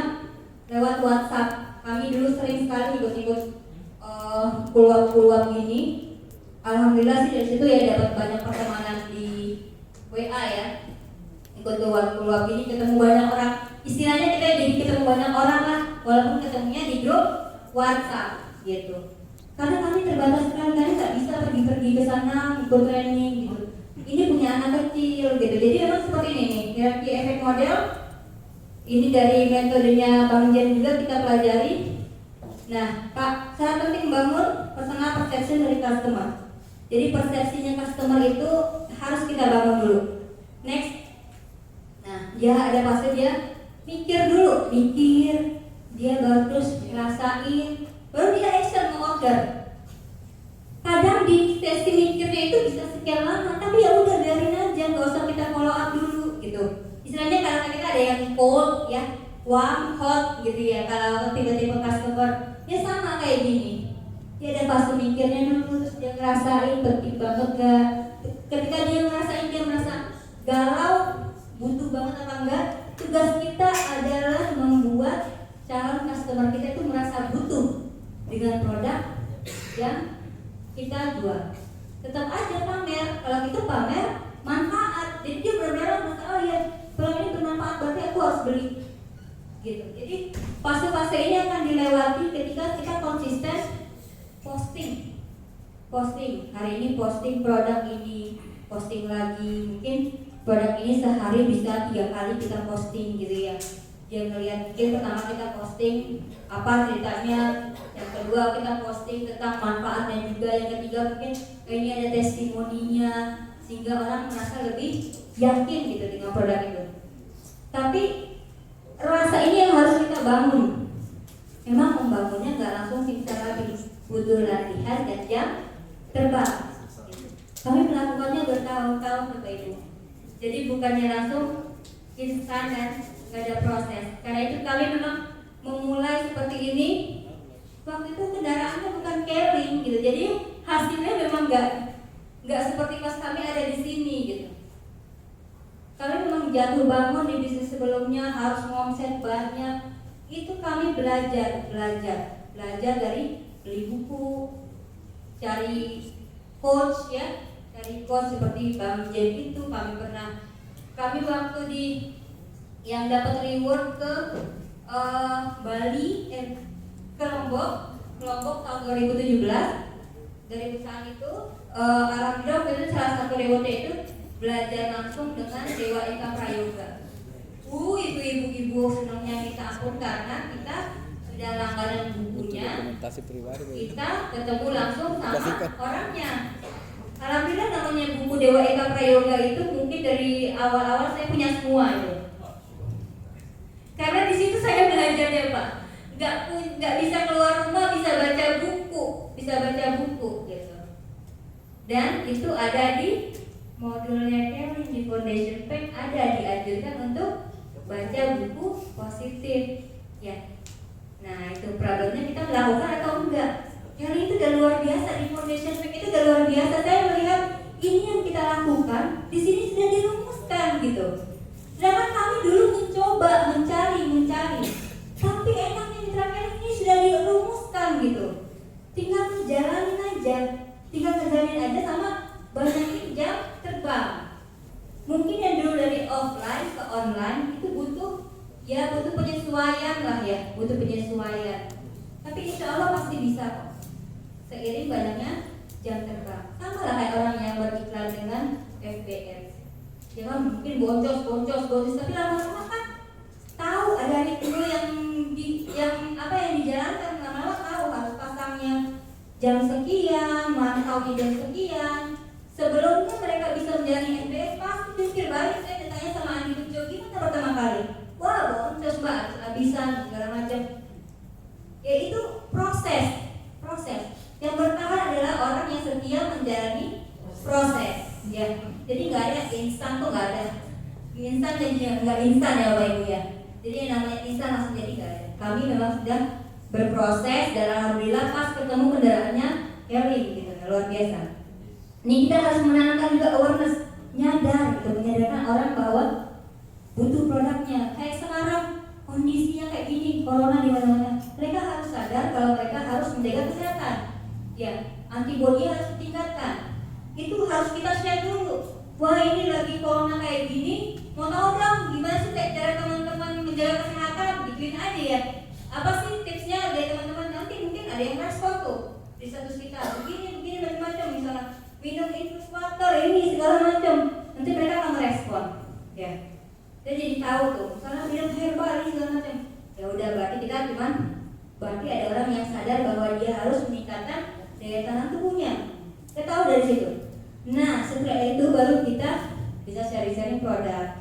lewat WhatsApp. Kami dulu sering sekali ikut keluar gini. Alhamdulillah sih dari situ ya dapat banyak pertemanan di WA ya. Ikut keluar gini ketemu banyak orang. Istilahnya kita jadi ketemu banyak orang lah, walaupun ketemunya di grup WhatsApp gitu. Karena kami terbatas sekali, kami nggak bisa pergi ke sana ikut training gitu. Ini punya anak kecil gitu. Jadi memang seperti ini nih, hierarki efek model. Ini dari metodenya Bang Jen juga kita pelajari. Nah, Pak, sangat penting bangun personal perception dari customer. Jadi persepsinya customer itu harus kita bangun dulu. Next. Nah, dia ada fase dia mikir dulu, dia baru terus ngerasain, baru dia action mau order. Kadang di sesi mikirnya itu bisa sekian lama, tapi ya udah biarin aja, nggak usah kita follow up dulu gitu. Istilahnya kalau kita ada yang cold ya, warm, hot gitu ya. Kalau tiba-tiba customer ya sama kayak gini, dia ada fase mikirnya dulu, terus dia ngerasain penting banget gak. Ketika dia ngerasain dia merasa galau, butuh banget apa enggak, tugas kita adalah membuat calon customer kita itu merasa butuh dengan produk yang kita jual. Tetap aja pamer, kalau kita pamer manfaat, jadi dia benar-benar merasa oh ya kalau ini bermanfaat berarti aku harus beli gitu. Jadi fase-fase ini akan dilewati ketika kita konsisten posting. Hari ini posting produk ini, posting lagi, mungkin produk ini sehari bisa 3 kali kita posting gitu ya. Dia ngelihat, mungkin pertama kita posting apa ceritanya, yang kedua kita posting tentang manfaatnya juga, yang ketiga mungkin ini ada testimoninya sehingga orang merasa lebih yakin gitu dengan produk itu. Tapi rasa ini yang harus kita bangun. Memang membangunnya nggak langsung simsalabim, butuh latihan dan jam terbang. Kami melakukannya bertahun-tahun Bapak Ibu. Jadi bukannya langsung instan dan nggak ada proses. Karena itu kami memang memulai seperti ini. Waktu itu kendaraannya bukan carrying gitu. Jadi hasilnya memang nggak seperti pas kami ada di sini gitu. Kami memang jatuh bangun di bisnis sebelumnya harus ngomset banyak. Itu kami belajar dari beli buku, cari coach ya, cari coach seperti Bang Jen itu kami waktu di yang dapat reward ke Bali ke Lombok tahun 2017 dari perusahaan itu. Alhamdulillah itu salah satu rewardnya itu belajar langsung dengan Dewa Eka Prayoga. Ibu-ibu senangnya kita ampun karena kita sudah langganan bukunya, kita ketemu langsung sama orangnya. Alhamdulillah namanya buku Dewa Eka Prayoga itu mungkin dari awal-awal saya punya semua itu. Karena di situ saya belajar ya Pak, nggak bisa keluar rumah bisa baca buku gitu. Dan itu ada di modulnya Kelly di Foundation Pack, ada diajarkan untuk baca buku positif ya. Nah itu problemnya kita melakukan atau enggak. Kelly itu udah luar biasa di Foundation Pack, itu udah luar biasa. Saya melihat ini yang kita lakukan di sini sudah dirumuskan gitu. Sedangkan kami dulu mencoba mencari, tapi enaknya di terakhir ini sudah dirumuskan gitu. Tinggal jalanin aja sama banyakin jam terbang. Mungkin yang dulu dari offline ke online itu butuh penyesuaian lah ya, Tapi insya Allah pasti bisa kok. Seiring banyaknya jam terbang. Sama lah kayak orang yang beriklan dengan FBS. Ya kan mungkin boncos, tapi lama-lama kan tahu ada ritme yang dijalankan, lama-lama tahu harus pasangnya jam sekian, mantau jam sekian. Sebelumnya mereka bisa menjalani FBS pasti pikir balik. Saya ditanya sama Andi Bejo, gimana pertama kehabisan segala macam. Ya itu proses. Yang bertahan adalah orang yang setia menjalani proses. Ya, jadi nggak ada instan tuh, nggak ada instan dan juga nggak instan ya Bapak Ibu ya. Jadi yang namanya instan langsung jadi nggak ada. Kami memang sudah berproses dan alhamdulillah pas ketemu kendaraannya Kelly gitu, luar biasa. Ini kita harus menanamkan juga awareness, nyadar gitu, menyadarkan orang bahwa butuh produknya. Kayak sekarang kondisinya kayak gini, corona di mana-mana. Mereka harus sadar kalau mereka harus menjaga kesehatan. Ya, antibodi harus ditingkatkan. Itu harus kita share dulu. Wah, ini lagi corona kayak gini, mau tahu dong gimana sih cara teman-teman menjaga kesehatan? Gituin aja ya. Apa sih tipsnya dari teman-teman? Nanti mungkin ada yang respon tuh di status kita. Begini macam-macam, misalnya minum infus water ini segala macam. Nanti mereka akan merespon. Ya. Dia jadi tahu tuh, misalnya minum herbal ini segala macam. Ya udah, berarti ada orang yang sadar bahwa dia harus meningkatkan daya tahan tubuhnya. Kita tahu dari situ. Nah, setelah itu baru kita bisa sharing produk.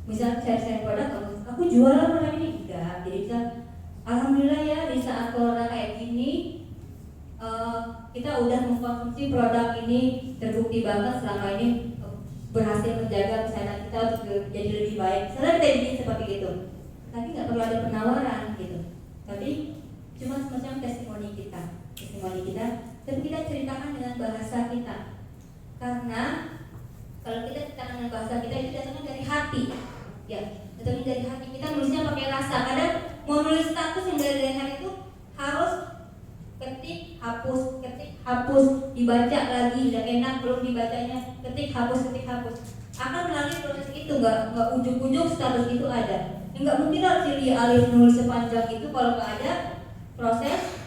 Misal sharing produk, aku jualan produk ini enggak. Jadi bisa, alhamdulillah ya di saat corona kayak gini, kita udah mengkonsumsi produk ini, terbukti banget selama ini berhasil menjaga kesehatan kita untuk jadi lebih baik. Misalnya kita bikin seperti itu, tapi nggak perlu ada penawaran gitu. Tapi cuma semacam testimoni kita, tapi kita ceritakan dengan bahasa kita. Karena kalau kita ceritakan dengan bahasa kita itu datangnya dari hati, ya, datangnya dari hati. Kita nulisnya pakai rasa. Kadang mau nulis status yang dari hati itu harus ketik, hapus, dibaca lagi, udah enak belum dibacanya, ketik, hapus. Akan melalui proses itu, nggak ujung-ujung status itu ada. Nggak mungkin harus jadi alif nulis sepanjang itu kalau nggak ada proses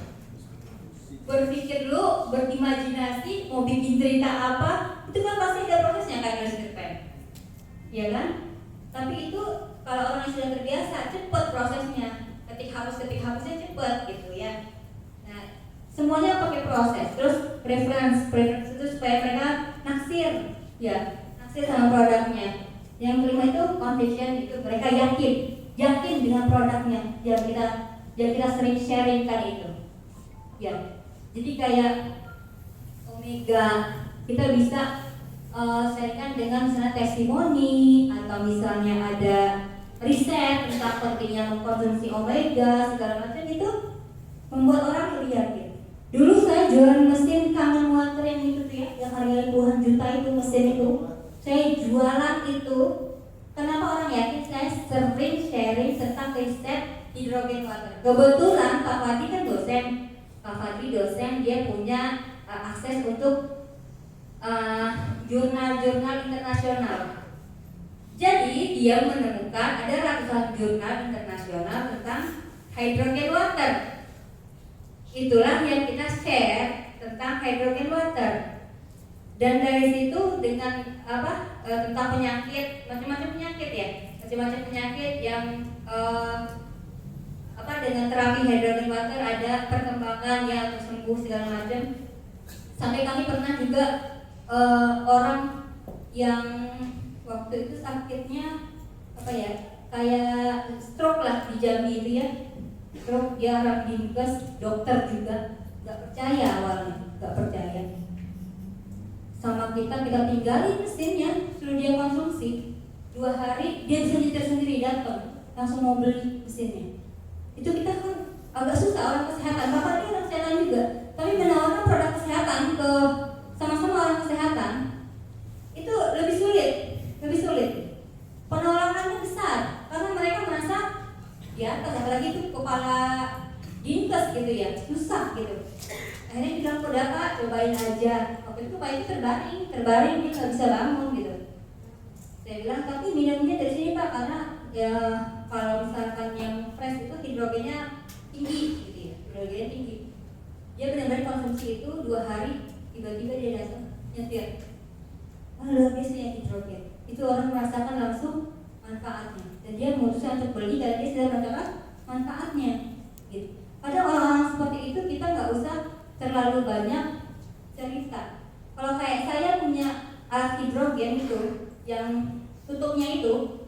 berpikir dulu, berimajinasi, mau bikin cerita apa, itu kan pasti ada prosesnya kayak nulis cerpen, ya kan? Tapi itu kalau orang yang sudah terbiasa, cepat prosesnya, ketik hapusnya cepat gitu ya. Nah, semuanya pakai proses. Terus preference itu supaya mereka naksir sama produknya. Yang kelima itu conviction, itu mereka yakin dengan produknya yang kita sering sharingkan itu. Ya. Jadi kayak Omega kita bisa sharingkan dengan misalnya testimoni atau misalnya ada riset tentang pentingnya mengkonsumsi omega segala macam, itu membuat orang lebih yakin. Dulu saya jualan mesin Kangen Water yang itu tuh ya, yang harganya puluhan juta itu mesin itu. Saya jualan itu, kenapa orang yakin? Saya sering sharing tentang riset hidrogen water. Kebetulan Pak Fadli kan dosen, dia punya akses untuk jurnal-jurnal internasional. Jadi dia menemukan ada ratusan jurnal internasional tentang hydrogen water. Itulah yang kita share tentang hydrogen water. Dan dari situ dengan tentang penyakit, macam-macam penyakit yang dengan terapi hydrogen water ada perkembangan ya untuk sembuh segala macam. Sampai kami pernah juga orang yang waktu itu sakitnya kayak stroke lah di Jambi itu ya, stroke, dia orang dinkes, dokter juga nggak percaya awalnya, sama kita tinggalin mesinnya, suruh dia konsumsi 2 hari, dia bisa nyetir sendiri, datang langsung mau beli mesinnya. Itu kita kan agak susah orang kesehatan, bahkan dia orang kesehatan juga, tapi menawarkan produk kesehatan ke sama-sama orang kesehatan itu lebih sulit. Penolakannya besar karena mereka merasa ya, apalagi itu kepala dinkes gitu ya, susah gitu. Akhirnya bilang, udah Kak, cobain aja. Waktu itu Pak itu terbaring, dia nggak bisa bangun gitu. Saya bilang, tapi minumnya dari sini Pak, karena ya kalau misalkan yang fresh itu hidrogennya tinggi gitu ya, hidrogennya tinggi. Dia benar-benar konsumsi itu 2 hari, tiba-tiba dia datang nyetir. Luar biasa ya hidrogen. Itu orang merasakan langsung manfaatnya, dan dia memutuskan untuk beli karena dia sudah merasakan manfaatnya. Gitu. Pada orang-orang seperti itu kita nggak usah terlalu banyak cerita. Kalau kayak saya punya alat hidrogen itu yang tutupnya itu,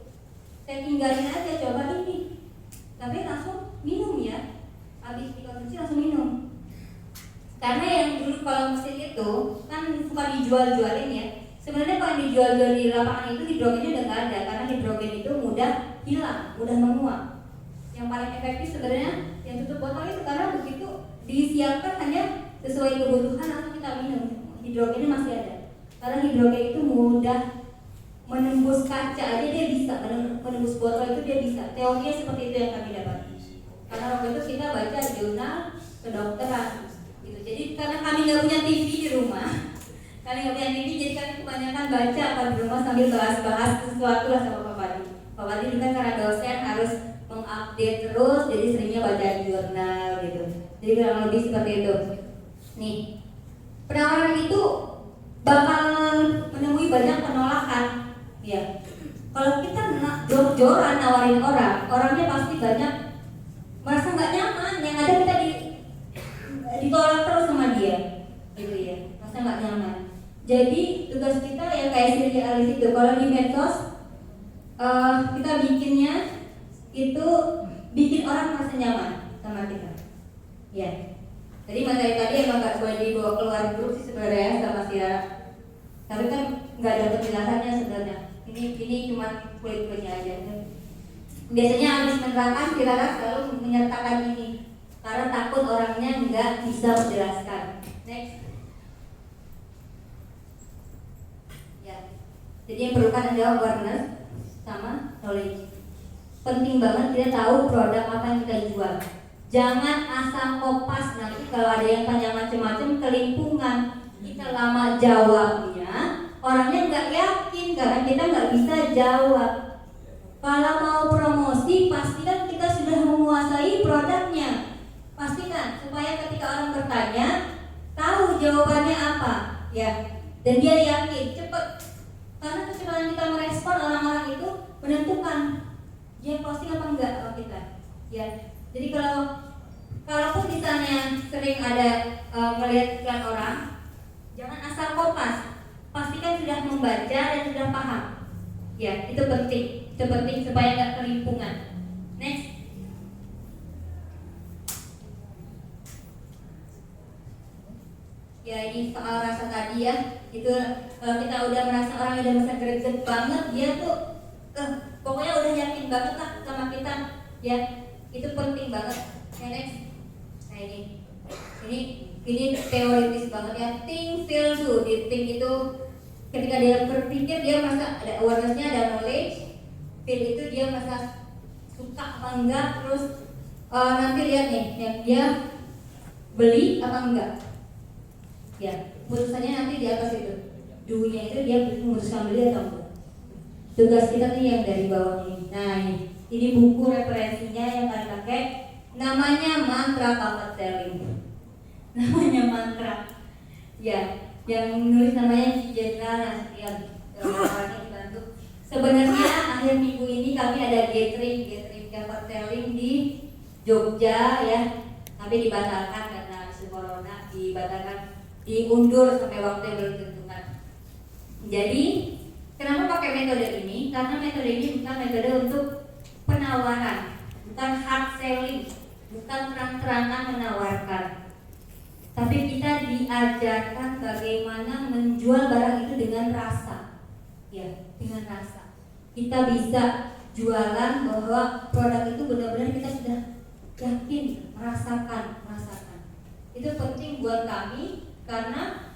saya tinggalin aja, coba ini tapi langsung minum ya, habis dikonsumsi langsung minum. Karena yang dulu kalau mesin itu kan suka dijual-jualin ya. Sebenarnya kalau dijual-jual di lapangan itu hidrogennya udah nggak ada, karena hidrogen itu mudah hilang, mudah menguap. Yang paling efektif sebenarnya yang tutup botol itu, karena begitu disiapkan hanya sesuai kebutuhan langsung kita minum. Hidrogennya masih ada, karena hidrogen itu mudah menembus kaca aja, dia bisa menembus botol itu, dia bisa. Teorinya seperti itu yang kami dapat. Karena waktu itu kita baca jurnal kedokteran gitu. Jadi karena kami nggak punya TV di rumah, kami nggak punya TV, jadi kami kebanyakan baca apa di rumah sambil bahas-bahas sesuatu lah sama Pak Padi. Pak Padi juga karena dosen harus mengupdate terus, jadi seringnya baca jurnal gitu. Jadi kurang lebih seperti itu. Nih, penawaran itu bakal menemui banyak penolakan. Ya, kalau kita jor-joran nawarin orangnya pasti banyak merasa nggak nyaman. Yang ada kita ditolak terus sama dia, gitu ya, merasa nggak nyaman. Jadi tugas kita ya kayak Sri Alis itu, kalau di medsos kita bikinnya itu bikin orang merasa nyaman sama kita. Ya, jadi materi tadi emang nggak boleh dibawa keluar grup sih sebenarnya sama Sira. Tapi kan nggak ada penjelasannya sebenarnya. Ini cuma kulit-kulitnya aja. Biasanya habis menerangkan Sira selalu menyertakan ini karena takut orangnya nggak bisa menjelaskan. Next. Ya. Jadi yang perlukan adalah awareness sama knowledge. Penting banget kita tahu produk apa yang kita jual. Jangan asal kopas, nanti kalau ada yang tanya macam-macam kelimpungan. Kita lama jawabnya, orangnya nggak yakin karena kita nggak bisa jawab. Kalau mau promosi, pastikan kita sudah menguasai produknya. Pastikan supaya ketika orang bertanya, tahu jawabannya apa, ya. Dan dia yakin, cepet. Karena kecepatan kita merespon orang-orang itu menentukan dia posting apa enggak sama kita, ya. Jadi kalaupun misalnya sering ada melihat iklan orang, jangan asal kopas. Pastikan sudah membaca dan sudah paham. Ya, itu penting. Itu penting supaya nggak kelimpungan. Next. Ya, ini soal rasa tadi ya. Itu kalau kita udah merasa orang udah merasa greget banget, dia tuh pokoknya udah yakin banget lah sama kita. Ya, itu penting banget. Ya, next. Nah ini teoritis banget ya. Think, feel, do. Di think itu ketika dia berpikir, dia merasa ada awareness-nya, ada knowledge. Feel itu dia merasa suka apa enggak. Terus nanti lihat nih, yang dia beli apa enggak. Ya, putusannya nanti di atas itu. Do-nya itu dia memutuskan beli atau enggak. Tugas kita nih yang dari bawah ini. Nah, ini buku referensinya yang kalian pakai. Namanya Mantra Comfort Selling. Namanya mantra. Ya, yang menulis namanya Jenderal Nasution. Orangnya dibantu. Sebenarnya akhir minggu ini kami ada gathering comfort selling di Jogja ya. Tapi dibatalkan karena isu corona, diundur sampai waktu yang belum ditentukan. Jadi, kenapa pakai metode ini? Karena metode ini bukan metode untuk penawaran, bukan hard selling, bukan terang-terangan menawarkan. Tapi kita diajarkan bagaimana menjual barang itu dengan rasa. Ya, dengan rasa. Kita bisa jualan bahwa produk itu benar-benar kita sudah yakin, merasakan. Itu penting buat kami karena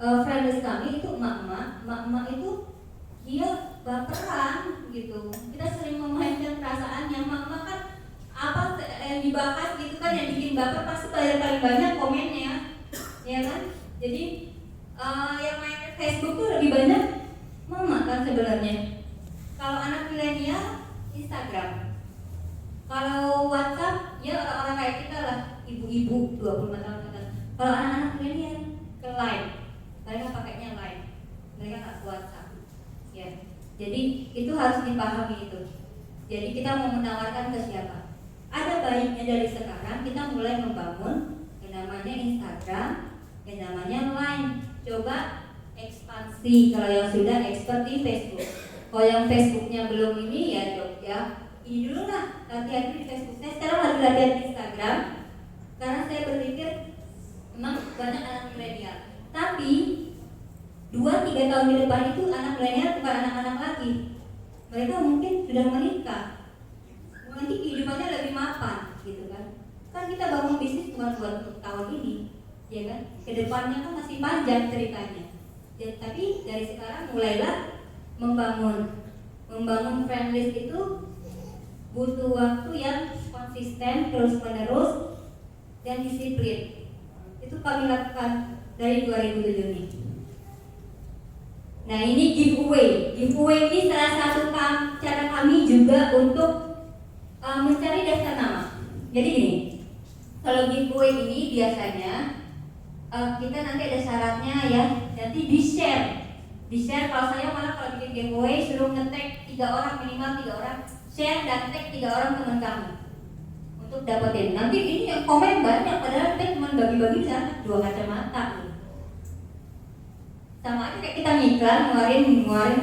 friends kami itu emak-emak itu dia baperan gitu. Kita sering memainkan perasaannya. Emak-emak kan apa yang dibahas gitu kan, yang bikin baper pasti paling banyak komennya, ya kan? Jadi yang main Facebook tuh lebih banyak mama kan sebenarnya. Kalau anak milenial Instagram, kalau WhatsApp ya orang-orang kayak kita lah, ibu-ibu 25 tahun ke atas. Kalau anak-anak milenial ke Line, mereka pakainya Line, mereka nggak WhatsApp, ya. Jadi itu harus dipahami itu. Jadi kita mau menawarkan ke siapa? Ada baiknya dari sekarang kita mulai membangun yang namanya Instagram, yang namanya Line. Coba ekspansi kalau yang sudah expert di Facebook. Kalau yang Facebooknya belum ini ya ini dulu lah latihan di Facebook. Saya sekarang lagi latihan di Instagram karena saya berpikir memang banyak anak milenial. Tapi 2-3 tahun di depan itu anak milenial bukan anak-anak lagi. Mereka mungkin sudah menikah. Nanti kehidupannya lebih mapan, gitu kan? Kan kita bangun bisnis cuma buat tahun ini, ya kan? Kedepannya kan masih panjang ceritanya. Ya, tapi dari sekarang mulailah membangun friendlist itu butuh waktu yang konsisten, terus-menerus, dan disiplin. Itu kami lakukan dari 2007 ini. Nah, ini giveaway. Giveaway ini salah satu cara kami juga untuk mencari daftar nama. Jadi gini, kalau giveaway ini biasanya kita nanti ada syaratnya ya, nanti di-share. Kalau saya malah kalau bikin giveaway suruh nge-tag 3 orang, minimal 3 orang, share dan tag 3 orang teman kamu untuk dapetin. Nanti ini yang komen banyak, padahal kita cuma bagi-bagi misalnya 2 kacamata. Sama aja kayak kita ngiklan, ngeluarin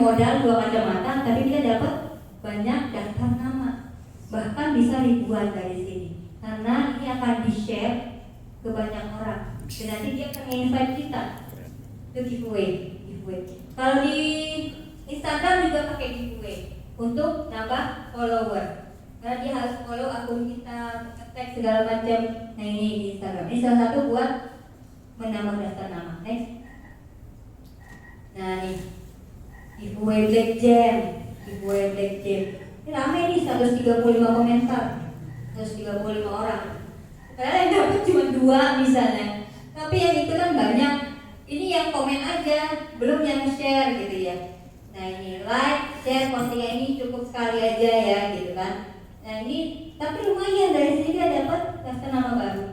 modal 2 kacamata, tapi kita dapat banyak daftar nama. Bahkan bisa ribuan dari sini. Karena ini akan di-share ke banyak orang. Dan nanti dia akan invite kita ke giveaway. Kalau di Instagram juga pakai giveaway untuk nambah follower. Karena dia harus follow akun kita, tag segala macam. Nah, ini di Instagram. Ini salah satu buat menambah daftar nama. Next. Nah, nih giveaway Black Jam. Ini rame nih, 135 komentar, 135 orang. Padahal yang dapat cuma 2 misalnya. Tapi yang itu kan banyak. Ini yang komen aja, belum yang share gitu ya. Nah, ini like, share postingan ini cukup sekali aja ya gitu kan. Nah, ini tapi lumayan dari sini dia dapat daftar nama baru.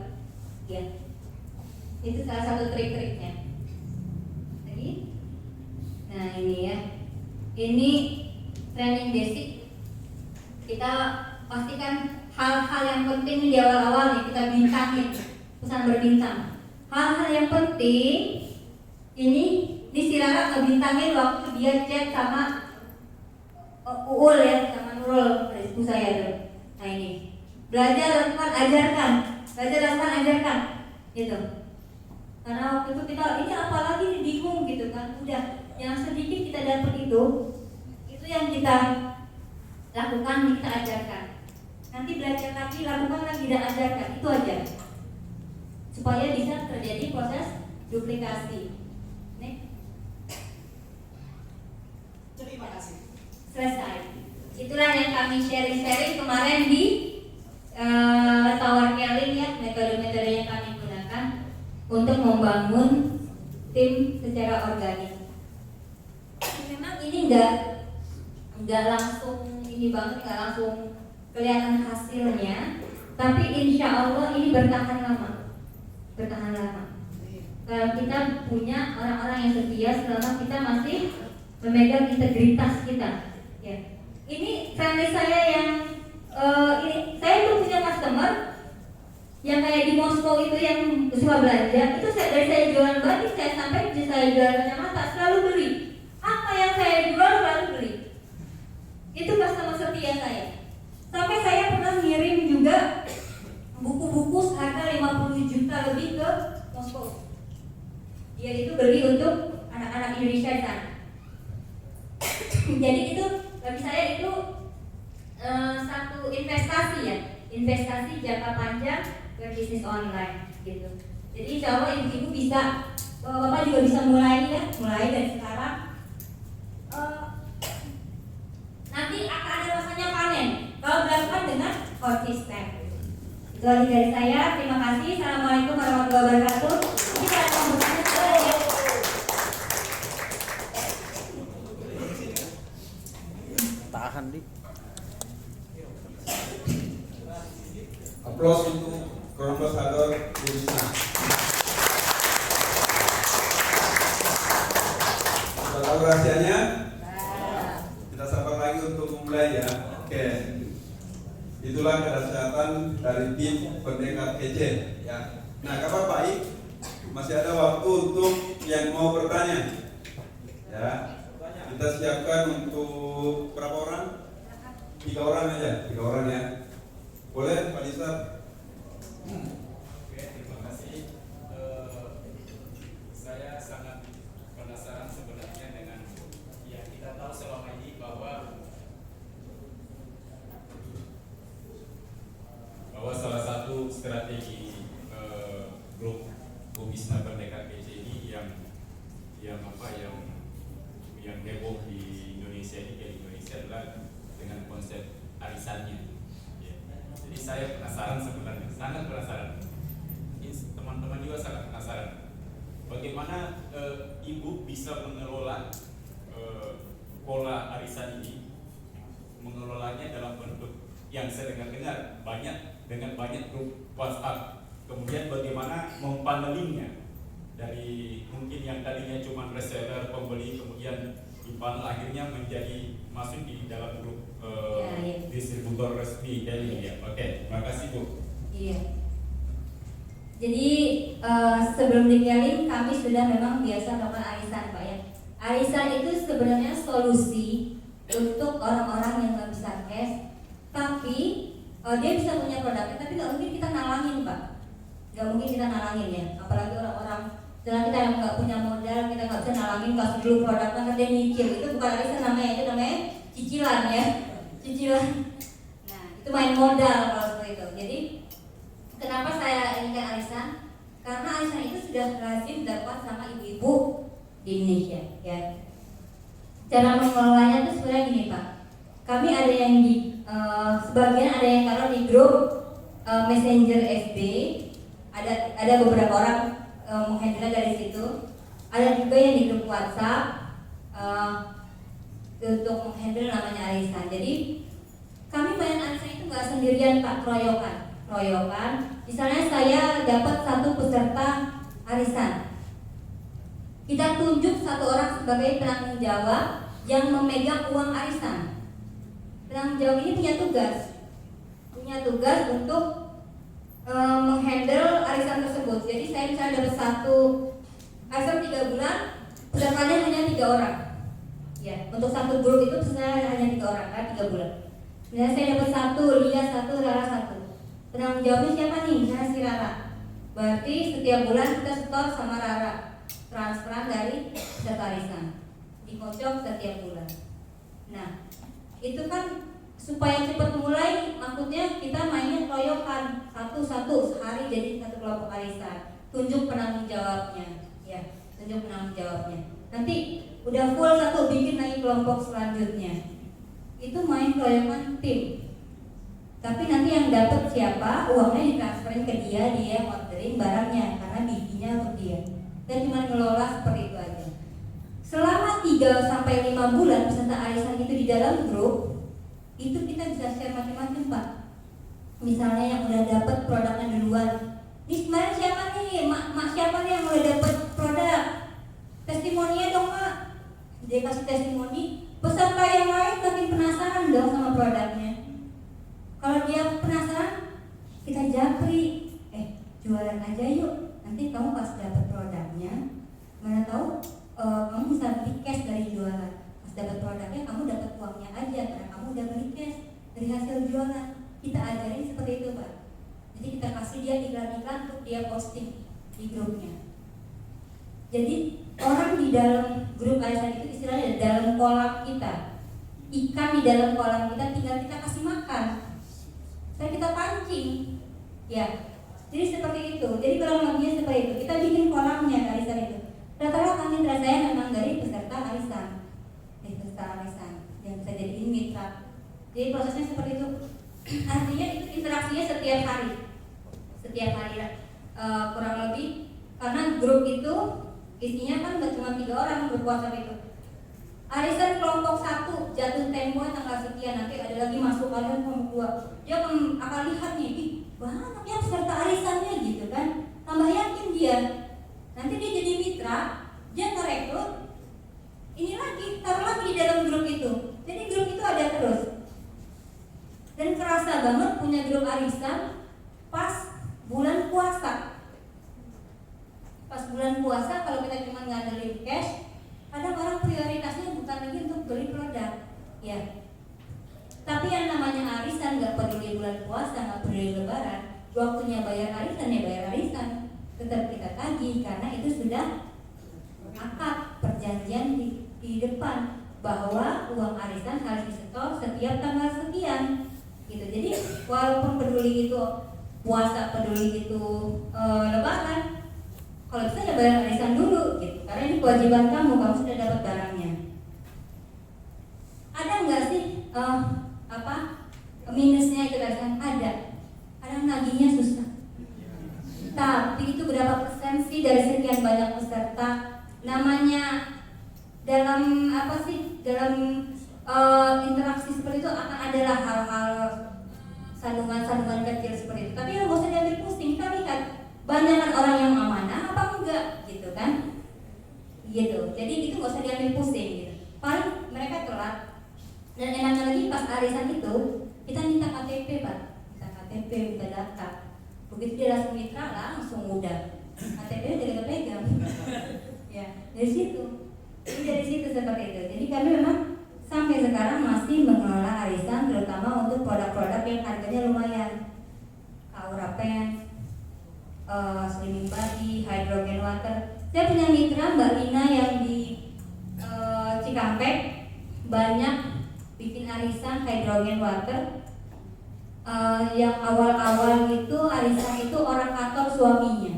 Ya. Itu salah satu trik-triknya. Lagi. Nah, ini ya. Ini training basic. Kita pastikan hal-hal yang penting di awal-awal nih kita bintangin, pesan berbintang. Hal-hal yang penting ini si Rara ngebintangin waktu dia chat sama Uul ya, sama Nurul dari ibu saya tuh. Nah, ini belajar lakukan ajarkan, gitu. Karena waktu itu kita ini apalagi bingung gitu kan, udah yang sedikit kita dapat itu yang kita lakukan, kita ajarkan. Nanti belajar lagi, lakukan lagi dan ajarkan, itu aja. Supaya bisa terjadi proses duplikasi. Nih. Terima kasih. Selesai. Itulah yang kami sharing kemarin di Tower Kelling ya, metode-metode yang kami gunakan untuk membangun tim secara organik. Memang ini enggak langsung ini banget, enggak langsung kelihatan hasilnya, tapi insya Allah ini bertahan lama. Kalau kita punya orang-orang yang setia selama kita masih memegang integritas kita. Ya. Ini friendly saya yang ini saya tuh punya customer yang kayak di Moskow itu yang suka belanja. Itu dari saya jualan batik saya sampai saya jualan kacamata selalu beli. Apa yang saya jual selalu beli. Itu customer setia saya. Sampai saya pernah ngirim juga buku-buku seharga 50 juta lebih ke Moskow. Dia itu beli untuk anak-anak Indonesia di sana. Jadi itu bagi saya itu satu investasi ya, investasi jangka panjang berbisnis online gitu. Jadi insya Allah ibu-ibu bisa, bapak juga bisa mulai dari sekarang. Nanti akan ada masanya panen kalau dilakukan dengan konsisten. Itu lagi dari saya. Terima kasih. Assalamualaikum warahmatullahi wabarakatuh. Kita akan bertanya ya. Tahan di. Aplaus untuk Ambassador Indonesia. Sudah tahu rahasianya? Kita sabar lagi untuk memulai ya. Oke. Itulah kedahsyatan dari tim pendekat kece ya. Nah, kabar baik. Masih ada waktu untuk yang mau bertanya. Ya. Kita siapkan untuk berapa orang? 3 orang aja, 3 orang ya. Boleh Pak Lisa? Oke, terima kasih. Saya sangat penasaran sebenarnya dengan yang kita tahu selama ini bahwa salah satu strategi grup Bumisma Merdeka PC ini yang heboh di Indonesia ini di Indonesia adalah dengan konsep arisannya. Ya. Jadi saya penasaran sebenarnya, sangat penasaran. Teman-teman juga sangat penasaran. Bagaimana ibu bisa mengelola pola arisan ini, mengelolanya dalam bentuk yang saya dengar dengan banyak grup WhatsApp. Kemudian bagaimana mempanelingnya dari mungkin yang tadinya cuma reseller pembeli, kemudian dipanel akhirnya menjadi masuk di dalam grup distributor resmi dari ya. Oke, terima kasih Bu. Iya. Jadi sebelum dikenalin kami sudah memang biasa melakukan arisan Pak ya. Arisan itu sebenarnya solusi untuk orang-orang yang nggak bisa cash, tapi dia bisa punya produknya, tapi nggak mungkin kita nalangin Pak. Nggak mungkin kita nalangin ya, apalagi orang-orang setelah kita yang nggak punya modal, kita nggak bisa nalangin, kasih dulu produknya kan dia nyicil. Itu bukan arisan namanya, itu namanya cicilan ya, cicilan. Nah itu main modal kalau seperti itu. Jadi kenapa saya inginkan arisan? Karena arisan itu sudah lazim dapat sama ibu-ibu di Indonesia ya. Cara mengelolanya itu sebenarnya gini Pak. Kami ada yang di sebagian ada yang taruh di grup Messenger FB. Ada beberapa orang menghandle dari situ. Ada juga yang di grup WhatsApp untuk menghandle namanya arisan. Jadi kami main arisan itu nggak sendirian Pak, keroyokan. Misalnya saya dapat satu peserta arisan, kita tunjuk satu orang sebagai penanggung jawab yang memegang uang arisan. Penanggung jawab ini punya tugas untuk menghandle arisan tersebut. Jadi saya misalnya dapat satu arisan 3 bulan, pesertanya hanya 3 orang. Ya, untuk satu grup itu pesertanya hanya 3 orang, kan 3 bulan. Misalnya saya dapat 1, Lia 1, Rara 1. Penanggung jawabnya siapa nih? Misalnya si Rara. Berarti setiap bulan kita setor sama Rara, transferan dari peserta arisan, dikocok setiap bulan. Nah, itu kan supaya cepat mulai, maksudnya kita mainnya keroyokan, satu-satu sehari jadi satu kelompok arisan. Tunjuk penanggung jawabnya, ya, tunjuk penanggung jawabnya. Nanti udah full satu, bikin lagi kelompok selanjutnya. Itu main keroyokan tim. Tapi nanti yang dapat siapa, uangnya ditransferin ke dia yang ordering barangnya karena bijinya untuk dia. Dan cuma ngelola seperti itu aja. Selama 3-5 bulan peserta arisan itu di dalam grup, itu kita bisa share macam-macam Pak. Misalnya yang udah dapat produknya duluan, nih kemarin siapa nih, mak siapa nih yang udah dapat produk, testimoninya dong Mak. Dia kasih testimoni, peserta yang lain makin penasaran dong sama produknya. Kalau dia penasaran, kita japri, jualan aja yuk. Nanti kamu pas dapat produknya, mana tahu kamu bisa beli cash dari jualan. Pas dapat produknya, kamu dapat uangnya aja karena kamu udah beli cash dari hasil jualan. Kita ajarin seperti itu Pak. Jadi kita kasih dia iklan-iklan untuk dia posting di grupnya. Jadi orang di dalam grup arisan itu istilahnya dalam kolam kita. Ikan di dalam kolam kita tinggal kita kasih makan. Dan kita pancing, ya. Jadi seperti itu. Jadi kurang lebihnya seperti itu. Kita bikin kolamnya arisan itu. Rata-rata kami rasanya memang dari peserta arisan, yang bisa jadiin mitra. Jadi prosesnya seperti itu. Artinya itu interaksinya setiap hari, kurang lebih. Karena grup itu isinya kan nggak cuma 3 orang grup WhatsApp itu. Arisan kelompok 1 jatuh tempo tanggal sekian, nanti ada lagi masuk kalian kelompok 2. Dia akan lihat nih, banyak ya peserta arisannya gitu kan. Tambah yakin dia. Nanti dia jadi mitra, dia ngerekrut. Ini lagi, taruh lagi di dalam grup itu. Jadi grup itu ada terus. Dan kerasa banget punya grup arisan pas bulan puasa. Pas bulan puasa kalau kita cuma ngandelin cash, kadang orang prioritasnya bukan lagi untuk beli produk, ya. Tapi yang namanya arisan nggak peduli bulan puasa, nggak peduli lebaran, waktunya bayar arisan ya bayar arisan, tetap kita tagih karena itu sudah akad perjanjian di depan bahwa uang arisan harus disetor setiap tanggal sekian gitu. Jadi walaupun peduli itu puasa, peduli itu lebaran, kalau bisa ya bayar arisan dulu gitu, karena ini kewajiban kamu sudah dapat barangnya. Ada nggak sih minusnya itu arisan? Ada. Kadang nagihnya susah. Tapi itu berapa persen sih dari sekian banyak peserta? Namanya dalam dalam interaksi seperti itu akan adalah hal-hal sandungan-sandungan kecil seperti itu. Tapi ya nggak usah diambil pusing. Kita lihat banyak kan orang yang amanah apa enggak gitu kan? Gitu. Jadi itu nggak usah diambil pusing gitu. Paling mereka telat. Dan enaknya lagi pas arisan itu kita minta KTP Pak, minta KTP, minta data. Begitu dia langsung mitra langsung udah KTP udah kita pegang. Ya dari situ. Jadi dari situ seperti itu. Jadi kami memang sampai sekarang masih mengelola arisan terutama untuk produk-produk yang harganya lumayan. Aura Pen, Slimming Body, Hydrogen Water. Saya punya mitra Mbak Lina yang di Cikampek banyak bikin arisan Hydrogen Water. Yang awal-awal itu arisan itu orang kantor suaminya.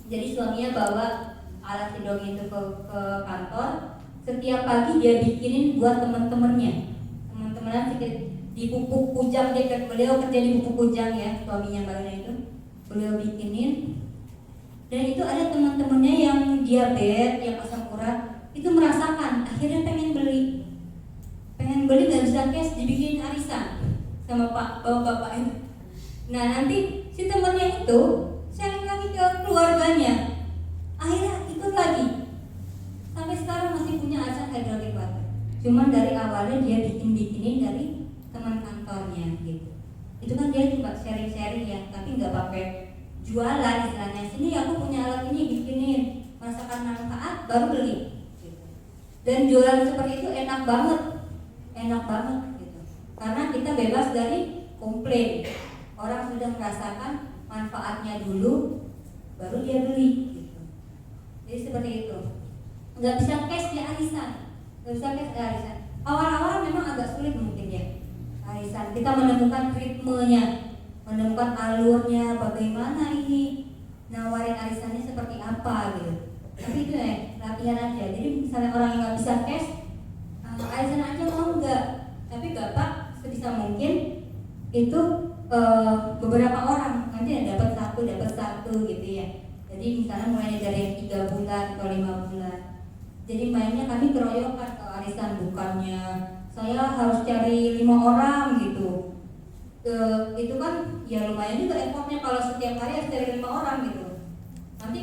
Jadi suaminya bawa alat hidrogen itu ke kantor. Setiap pagi dia bikinin buat teman-temannya. Teman-temannya di Pupuk Kujang, beliau kerja di Pupuk Kujang ya, suaminya Mbak Lina itu. Beliau bikinin. Dan itu ada teman-temannya yang diabetes, yang asam urat, itu merasakan, akhirnya pengen beli nggak bisa cash, dibikin arisan sama bapak itu. Nah nanti si temennya itu sharing lagi ke keluarganya, akhirnya ikut lagi sampai sekarang masih punya arisan Hydrogen Water. Cuman dari awalnya dia bikinin dari teman kantornya gitu. Itu kan dia cuma sharing-sharing ya, tapi nggak pakai jualan istilahnya. Sini aku punya alat ini bikinin, merasakan manfaat baru beli gitu. Dan jualan seperti itu enak banget gitu. Karena kita bebas dari komplain. Orang sudah merasakan manfaatnya dulu baru dia beli gitu. Jadi seperti itu. Nggak bisa cash di arisan. Awal-awal memang agak sulit mungkin ya arisan. Kita menemukan ritmenya, menemukan alurnya, bagaimana ini nawarin arisannya seperti apa gitu. Tapi itu latihan aja. Jadi misalnya orang yang nggak bisa cash, arisan aja mau nggak? Tapi Bapak sebisa mungkin itu beberapa orang nanti dapat satu gitu ya. Jadi misalnya mulai dari 3 bulan atau 5 bulan. Jadi mainnya kami keroyokan ke arisan, bukannya saya harus cari 5 orang gitu. Itu kan ya lumayan juga effortnya kalau setiap hari harus cari 5 orang gitu. Nanti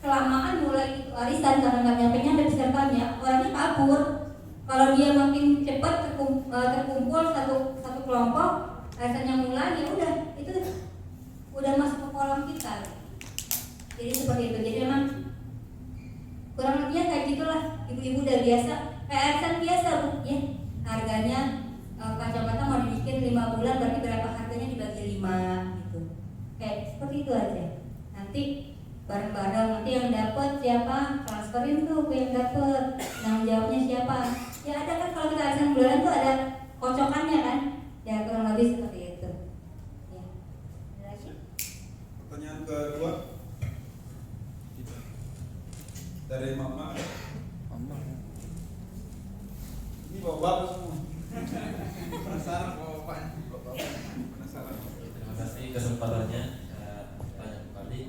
kelamaan mulai itu arisan karena nggak nyampe pesertanya, orangnya kabur. Kalau dia makin cepat terkumpul satu kelompok, arisan yang mulai ya udah itu udah masuk ke kolam kita. Jadi seperti itu. Jadi memang kurang lebihnya kayak gitulah. Ibu-ibu udah biasa kayak arisan biasa Bu ya. Harganya kacamata mau dibikin 5 bulan berarti berapa harganya dibagi 5 gitu. Kayak seperti itu aja. Nanti bareng-bareng nanti yang dapat siapa, transferin tuh ke yang dapat. Tanggung jawabnya siapa? Ya ada kan kalau kita arisan bulanan tuh ada kocokannya kan. Ya kurang lebih seperti itu. Ya. Ada lagi? Pertanyaan kedua dari Mama. Ini bapak semua. Penasaran bapak. Penasaran. Terima kasih kesempatannya. Tanya kembali.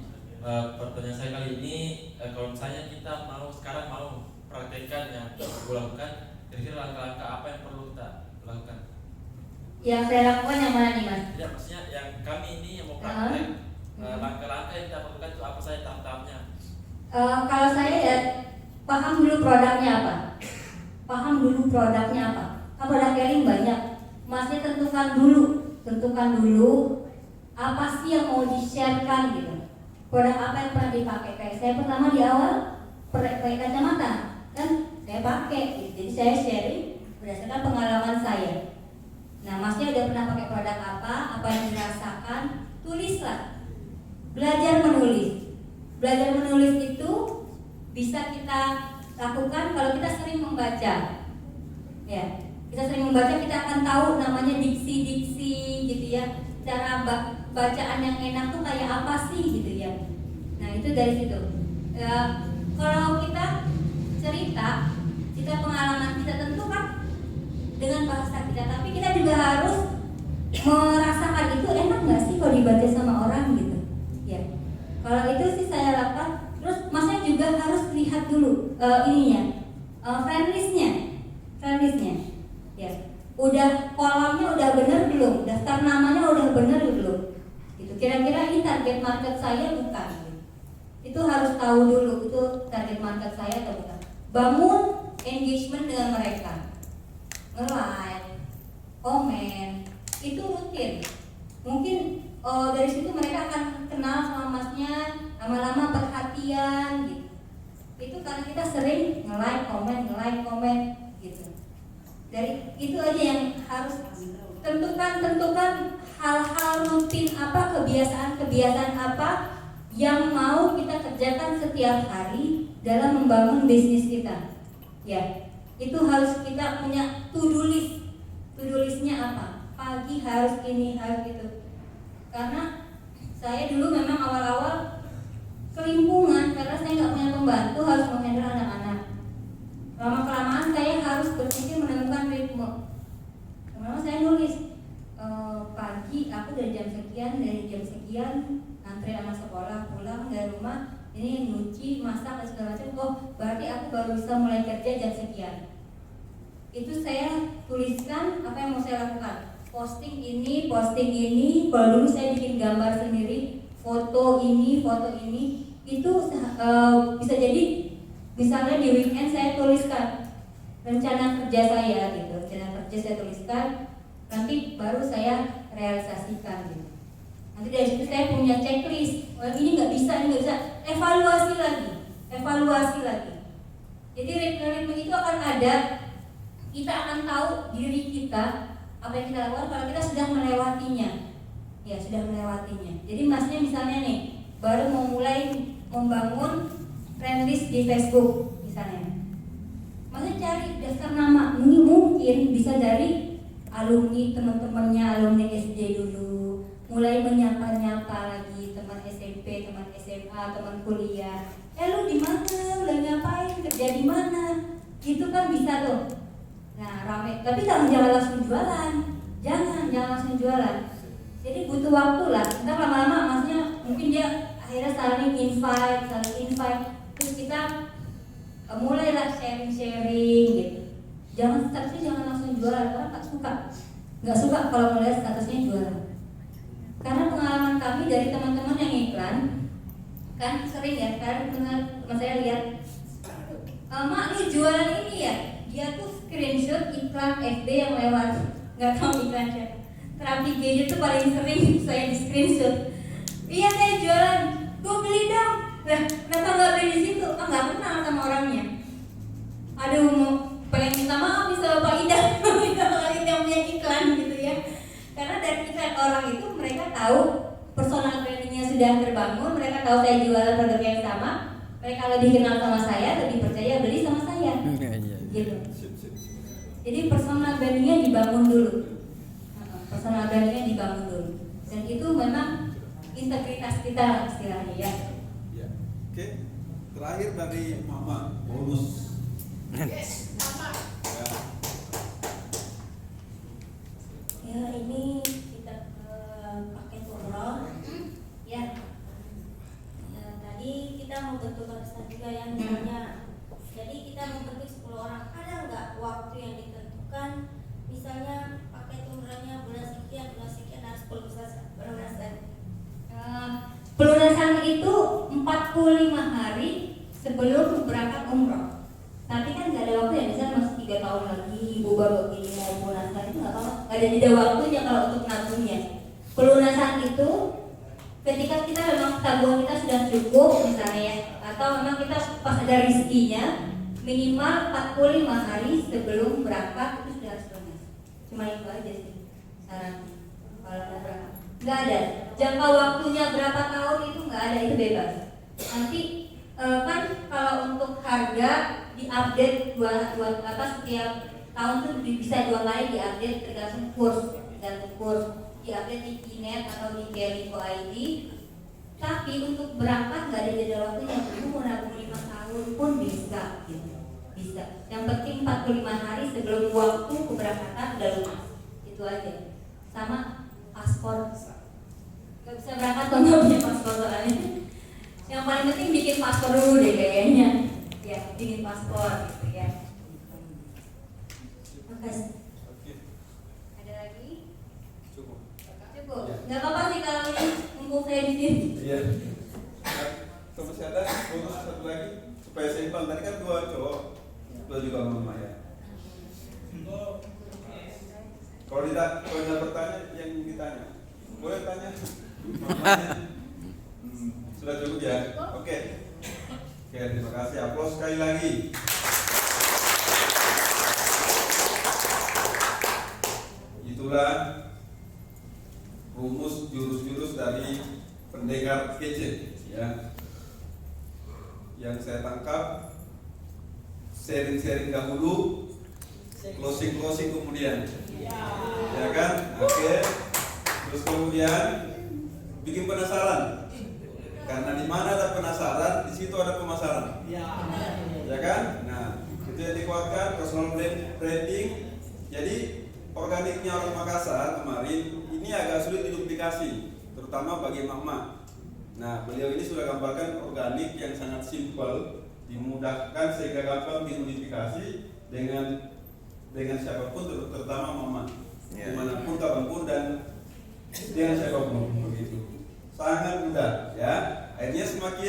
Pertanyaan saya kali ini, kalau misalnya kita sekarang mau praktekkan yang perlu lakukan, kira-kira langkah-langkah apa yang perlu kita lakukan? Yang saya lakukan yang mana nih Mas? Tidak, maksudnya yang kami ini yang mau praktek, langkah-langkah yang kita lakukan itu apa saja tahap-tahapnya? Kalau saya ya paham dulu produknya apa. Kan produk caring banyak. Masnya tentukan dulu apa sih yang mau di-sharekan gitu. Produk apa yang pernah dipakai? Kayak saya pertama di awal pakai kacamata kan saya pakai gitu. Jadi saya sharing berdasarkan pengalaman saya Nah, masnya udah pernah pakai produk apa yang dirasakan, tulislah. Belajar menulis. Belajar menulis itu bisa kita lakukan kalau kita sering membaca. Ya, kita sering membaca, kita akan tahu namanya diksi-diksi gitu ya. Cara bacaan yang enak tuh kayak apa sih gitu ya. Nah, itu dari situ. Ya, kalau kita cerita pengalaman kita tentu kan dengan bahasa kita, tapi kita juga harus merasakan itu enak nggak sih kalau dibaca sama orang gitu. Ya, kalau itu sih saya lakukan. Terus masnya juga harus lihat dulu friendlistnya. Ya, udah kolomnya udah bener belum, daftar namanya udah bener belum. Itu kira-kira ini target market saya bukan. Itu harus tahu dulu itu target market saya atau bukan. Bangun engagement dengan mereka, nge-like, komen, itu rutin. Mungkin dari situ mereka akan kenal sama masnya, lama-lama perhatian gitu. Itu karena kita sering nge-like, komen gitu. Dari itu aja yang harus tentukan hal-hal rutin apa, kebiasaan apa yang mau kita kerjakan setiap hari dalam membangun bisnis kita. Ya, itu harus kita punya to-do list. To-do listnya apa? Pagi harus ini, harus itu. Karena saya dulu memang awal-awal kelimpungan karena saya nggak punya pembantu, harus menghandle anak-anak. Lama-kelamaan saya harus berpikir menemukan ritme. Lama-lama saya nulis pagi aku dari jam sekian antri anak sekolah, pulang dari rumah ini nyuci, masak dan segala macam. Oh, berarti aku baru bisa mulai kerja jam sekian. Itu saya tuliskan apa yang mau saya lakukan. Posting ini. Kalau dulu saya bikin gambar sendiri, foto ini. Itu bisa jadi misalnya di weekend saya tuliskan rencana kerja saya gitu. Rencana kerja saya tuliskan, nanti baru saya realisasikan gitu. Nanti dari situ saya punya checklist. Oh, ini nggak bisa. Evaluasi lagi. Jadi ritme itu akan ada. Kita akan tahu diri kita apa yang kita lakukan kalau kita sudah melewatinya. Ya, sudah melewatinya. Jadi masnya misalnya nih baru mau mulai membangun friendlist di Facebook misalnya. Masnya cari daftar nama. Mungkin bisa dari alumni, teman-temannya alumni SD dulu. Mulai menyapa-nyapa lagi teman SMP, teman SMA, teman kuliah. Lu di mana? Udah ngapain? Kerja di mana? Itu kan bisa tuh. Nah, rame. Tapi jangan langsung jualan. Jangan langsung jualan. Jadi butuh waktu lah. Ntar lama-lama maksudnya mungkin dia akhirnya saling invite. Terus kita mulailah sharing gitu. Jangan langsung jualan, karena nggak suka kalau melihat statusnya jualan. Karena pengalaman kami dari teman-teman yang iklan, kan sering ya, kan teman saya lihat, mak lu jualan ini ya, dia tuh screenshot iklan FB yang lewat, nggak tahu iklan siapa. Terapi gadget tuh paling sering saya di screenshot. Iya saya jualan, gue beli dong. Nah, kenapa nggak beli di situ? Nggak kenal sama orangnya. Aduh, pengen minta maaf nih sama Pak Ida, yang punya iklan gitu ya. Karena dari iklan orang itu mereka tahu personal brandingnya sudah terbangun, mereka tahu saya jualan produk yang sama, mereka lebih kenal sama saya, lebih percaya beli sama saya. Gitu. Jadi personal brandingnya dibangun dulu. Dan itu memang integritas kita istilahnya ya. Ya. Oke. Terakhir dari Mama bonus. Yes, Mama. Ya ini kita ke paket umroh. Ya. Tadi kita mau bentuk barisan juga yang misalnya. Jadi kita membentuk 10 orang. Ada nggak waktu yang ditentukan? Misalnya paket umrohnya bulan sekian harus pelunasan. Pelunasan itu 45 hari sebelum berangkat umroh. Tapi kan nggak ada waktu ya, misalnya masih 3 tahun lagi ibu baru ini mau pelunasan, itu nggak apa-apa, nggak ada jeda waktunya kalau untuk nabungnya. Pelunasan itu ketika kita memang tabungan kita sudah cukup misalnya ya, atau memang kita pas ada rezekinya, minimal 45 hari sebelum berangkat itu sudah harus lunas. Cuma itu aja sih. nggak ada. Jangka waktunya berapa tahun itu nggak ada, itu bebas. Nanti kan kalau untuk harga diupdate setiap tahun tuh bisa 2 kali diupdate tergantung kurs, diupdate di Kinet atau di Kelinko ID. Tapi untuk berangkat nggak ada jeda waktunya. Ibu mau nabung 5 tahun pun bisa, gitu. Bisa. Yang penting 45 hari sebelum waktu keberangkatan udah lunas. Itu aja. Sama paspor. Gak bisa berangkat kalau nggak punya paspor soalnya. Yang paling penting bikin paspor dulu deh kayaknya. Ya, bikin paspor gitu ya. Makasih. Oke, Ada lagi? cukup. Cukup. Ya. Nggak apa-apa sih kalau ini mumpung saya di sini. Iya. Kalau masih ada bonus satu lagi supaya seimbang. Tadi kan 2 cowok, 2 juga mama ya. Kalau tidak bertanya, yang ditanya boleh tanya. Mamanya. Sudah cukup ya. Oke. Oke, terima kasih. Aplaus sekali lagi. Itulah rumus jurus-jurus dari pendekar gadget ya. Yang saya tangkap, sharing-sharing dahulu, closing kemudian. Ya kan? Oke. Terus kemudian bikin penasaran. Karena di mana ada penasaran, di situ ada pemasaran. Ya kan? Nah, itu yang dikuatkan, personal branding. Jadi organiknya orang Makassar kemarin ini agak sulit diduplikasi, terutama bagi emak-emak. Nah, beliau ini sudah gambarkan organik yang sangat simpel, dimudahkan sehingga gampang dimodifikasi dengan siapapun, terutama mama, dimanapun, kapanpun dan dengan siapapun begitu. Sangat mudah ya. Akhirnya semakin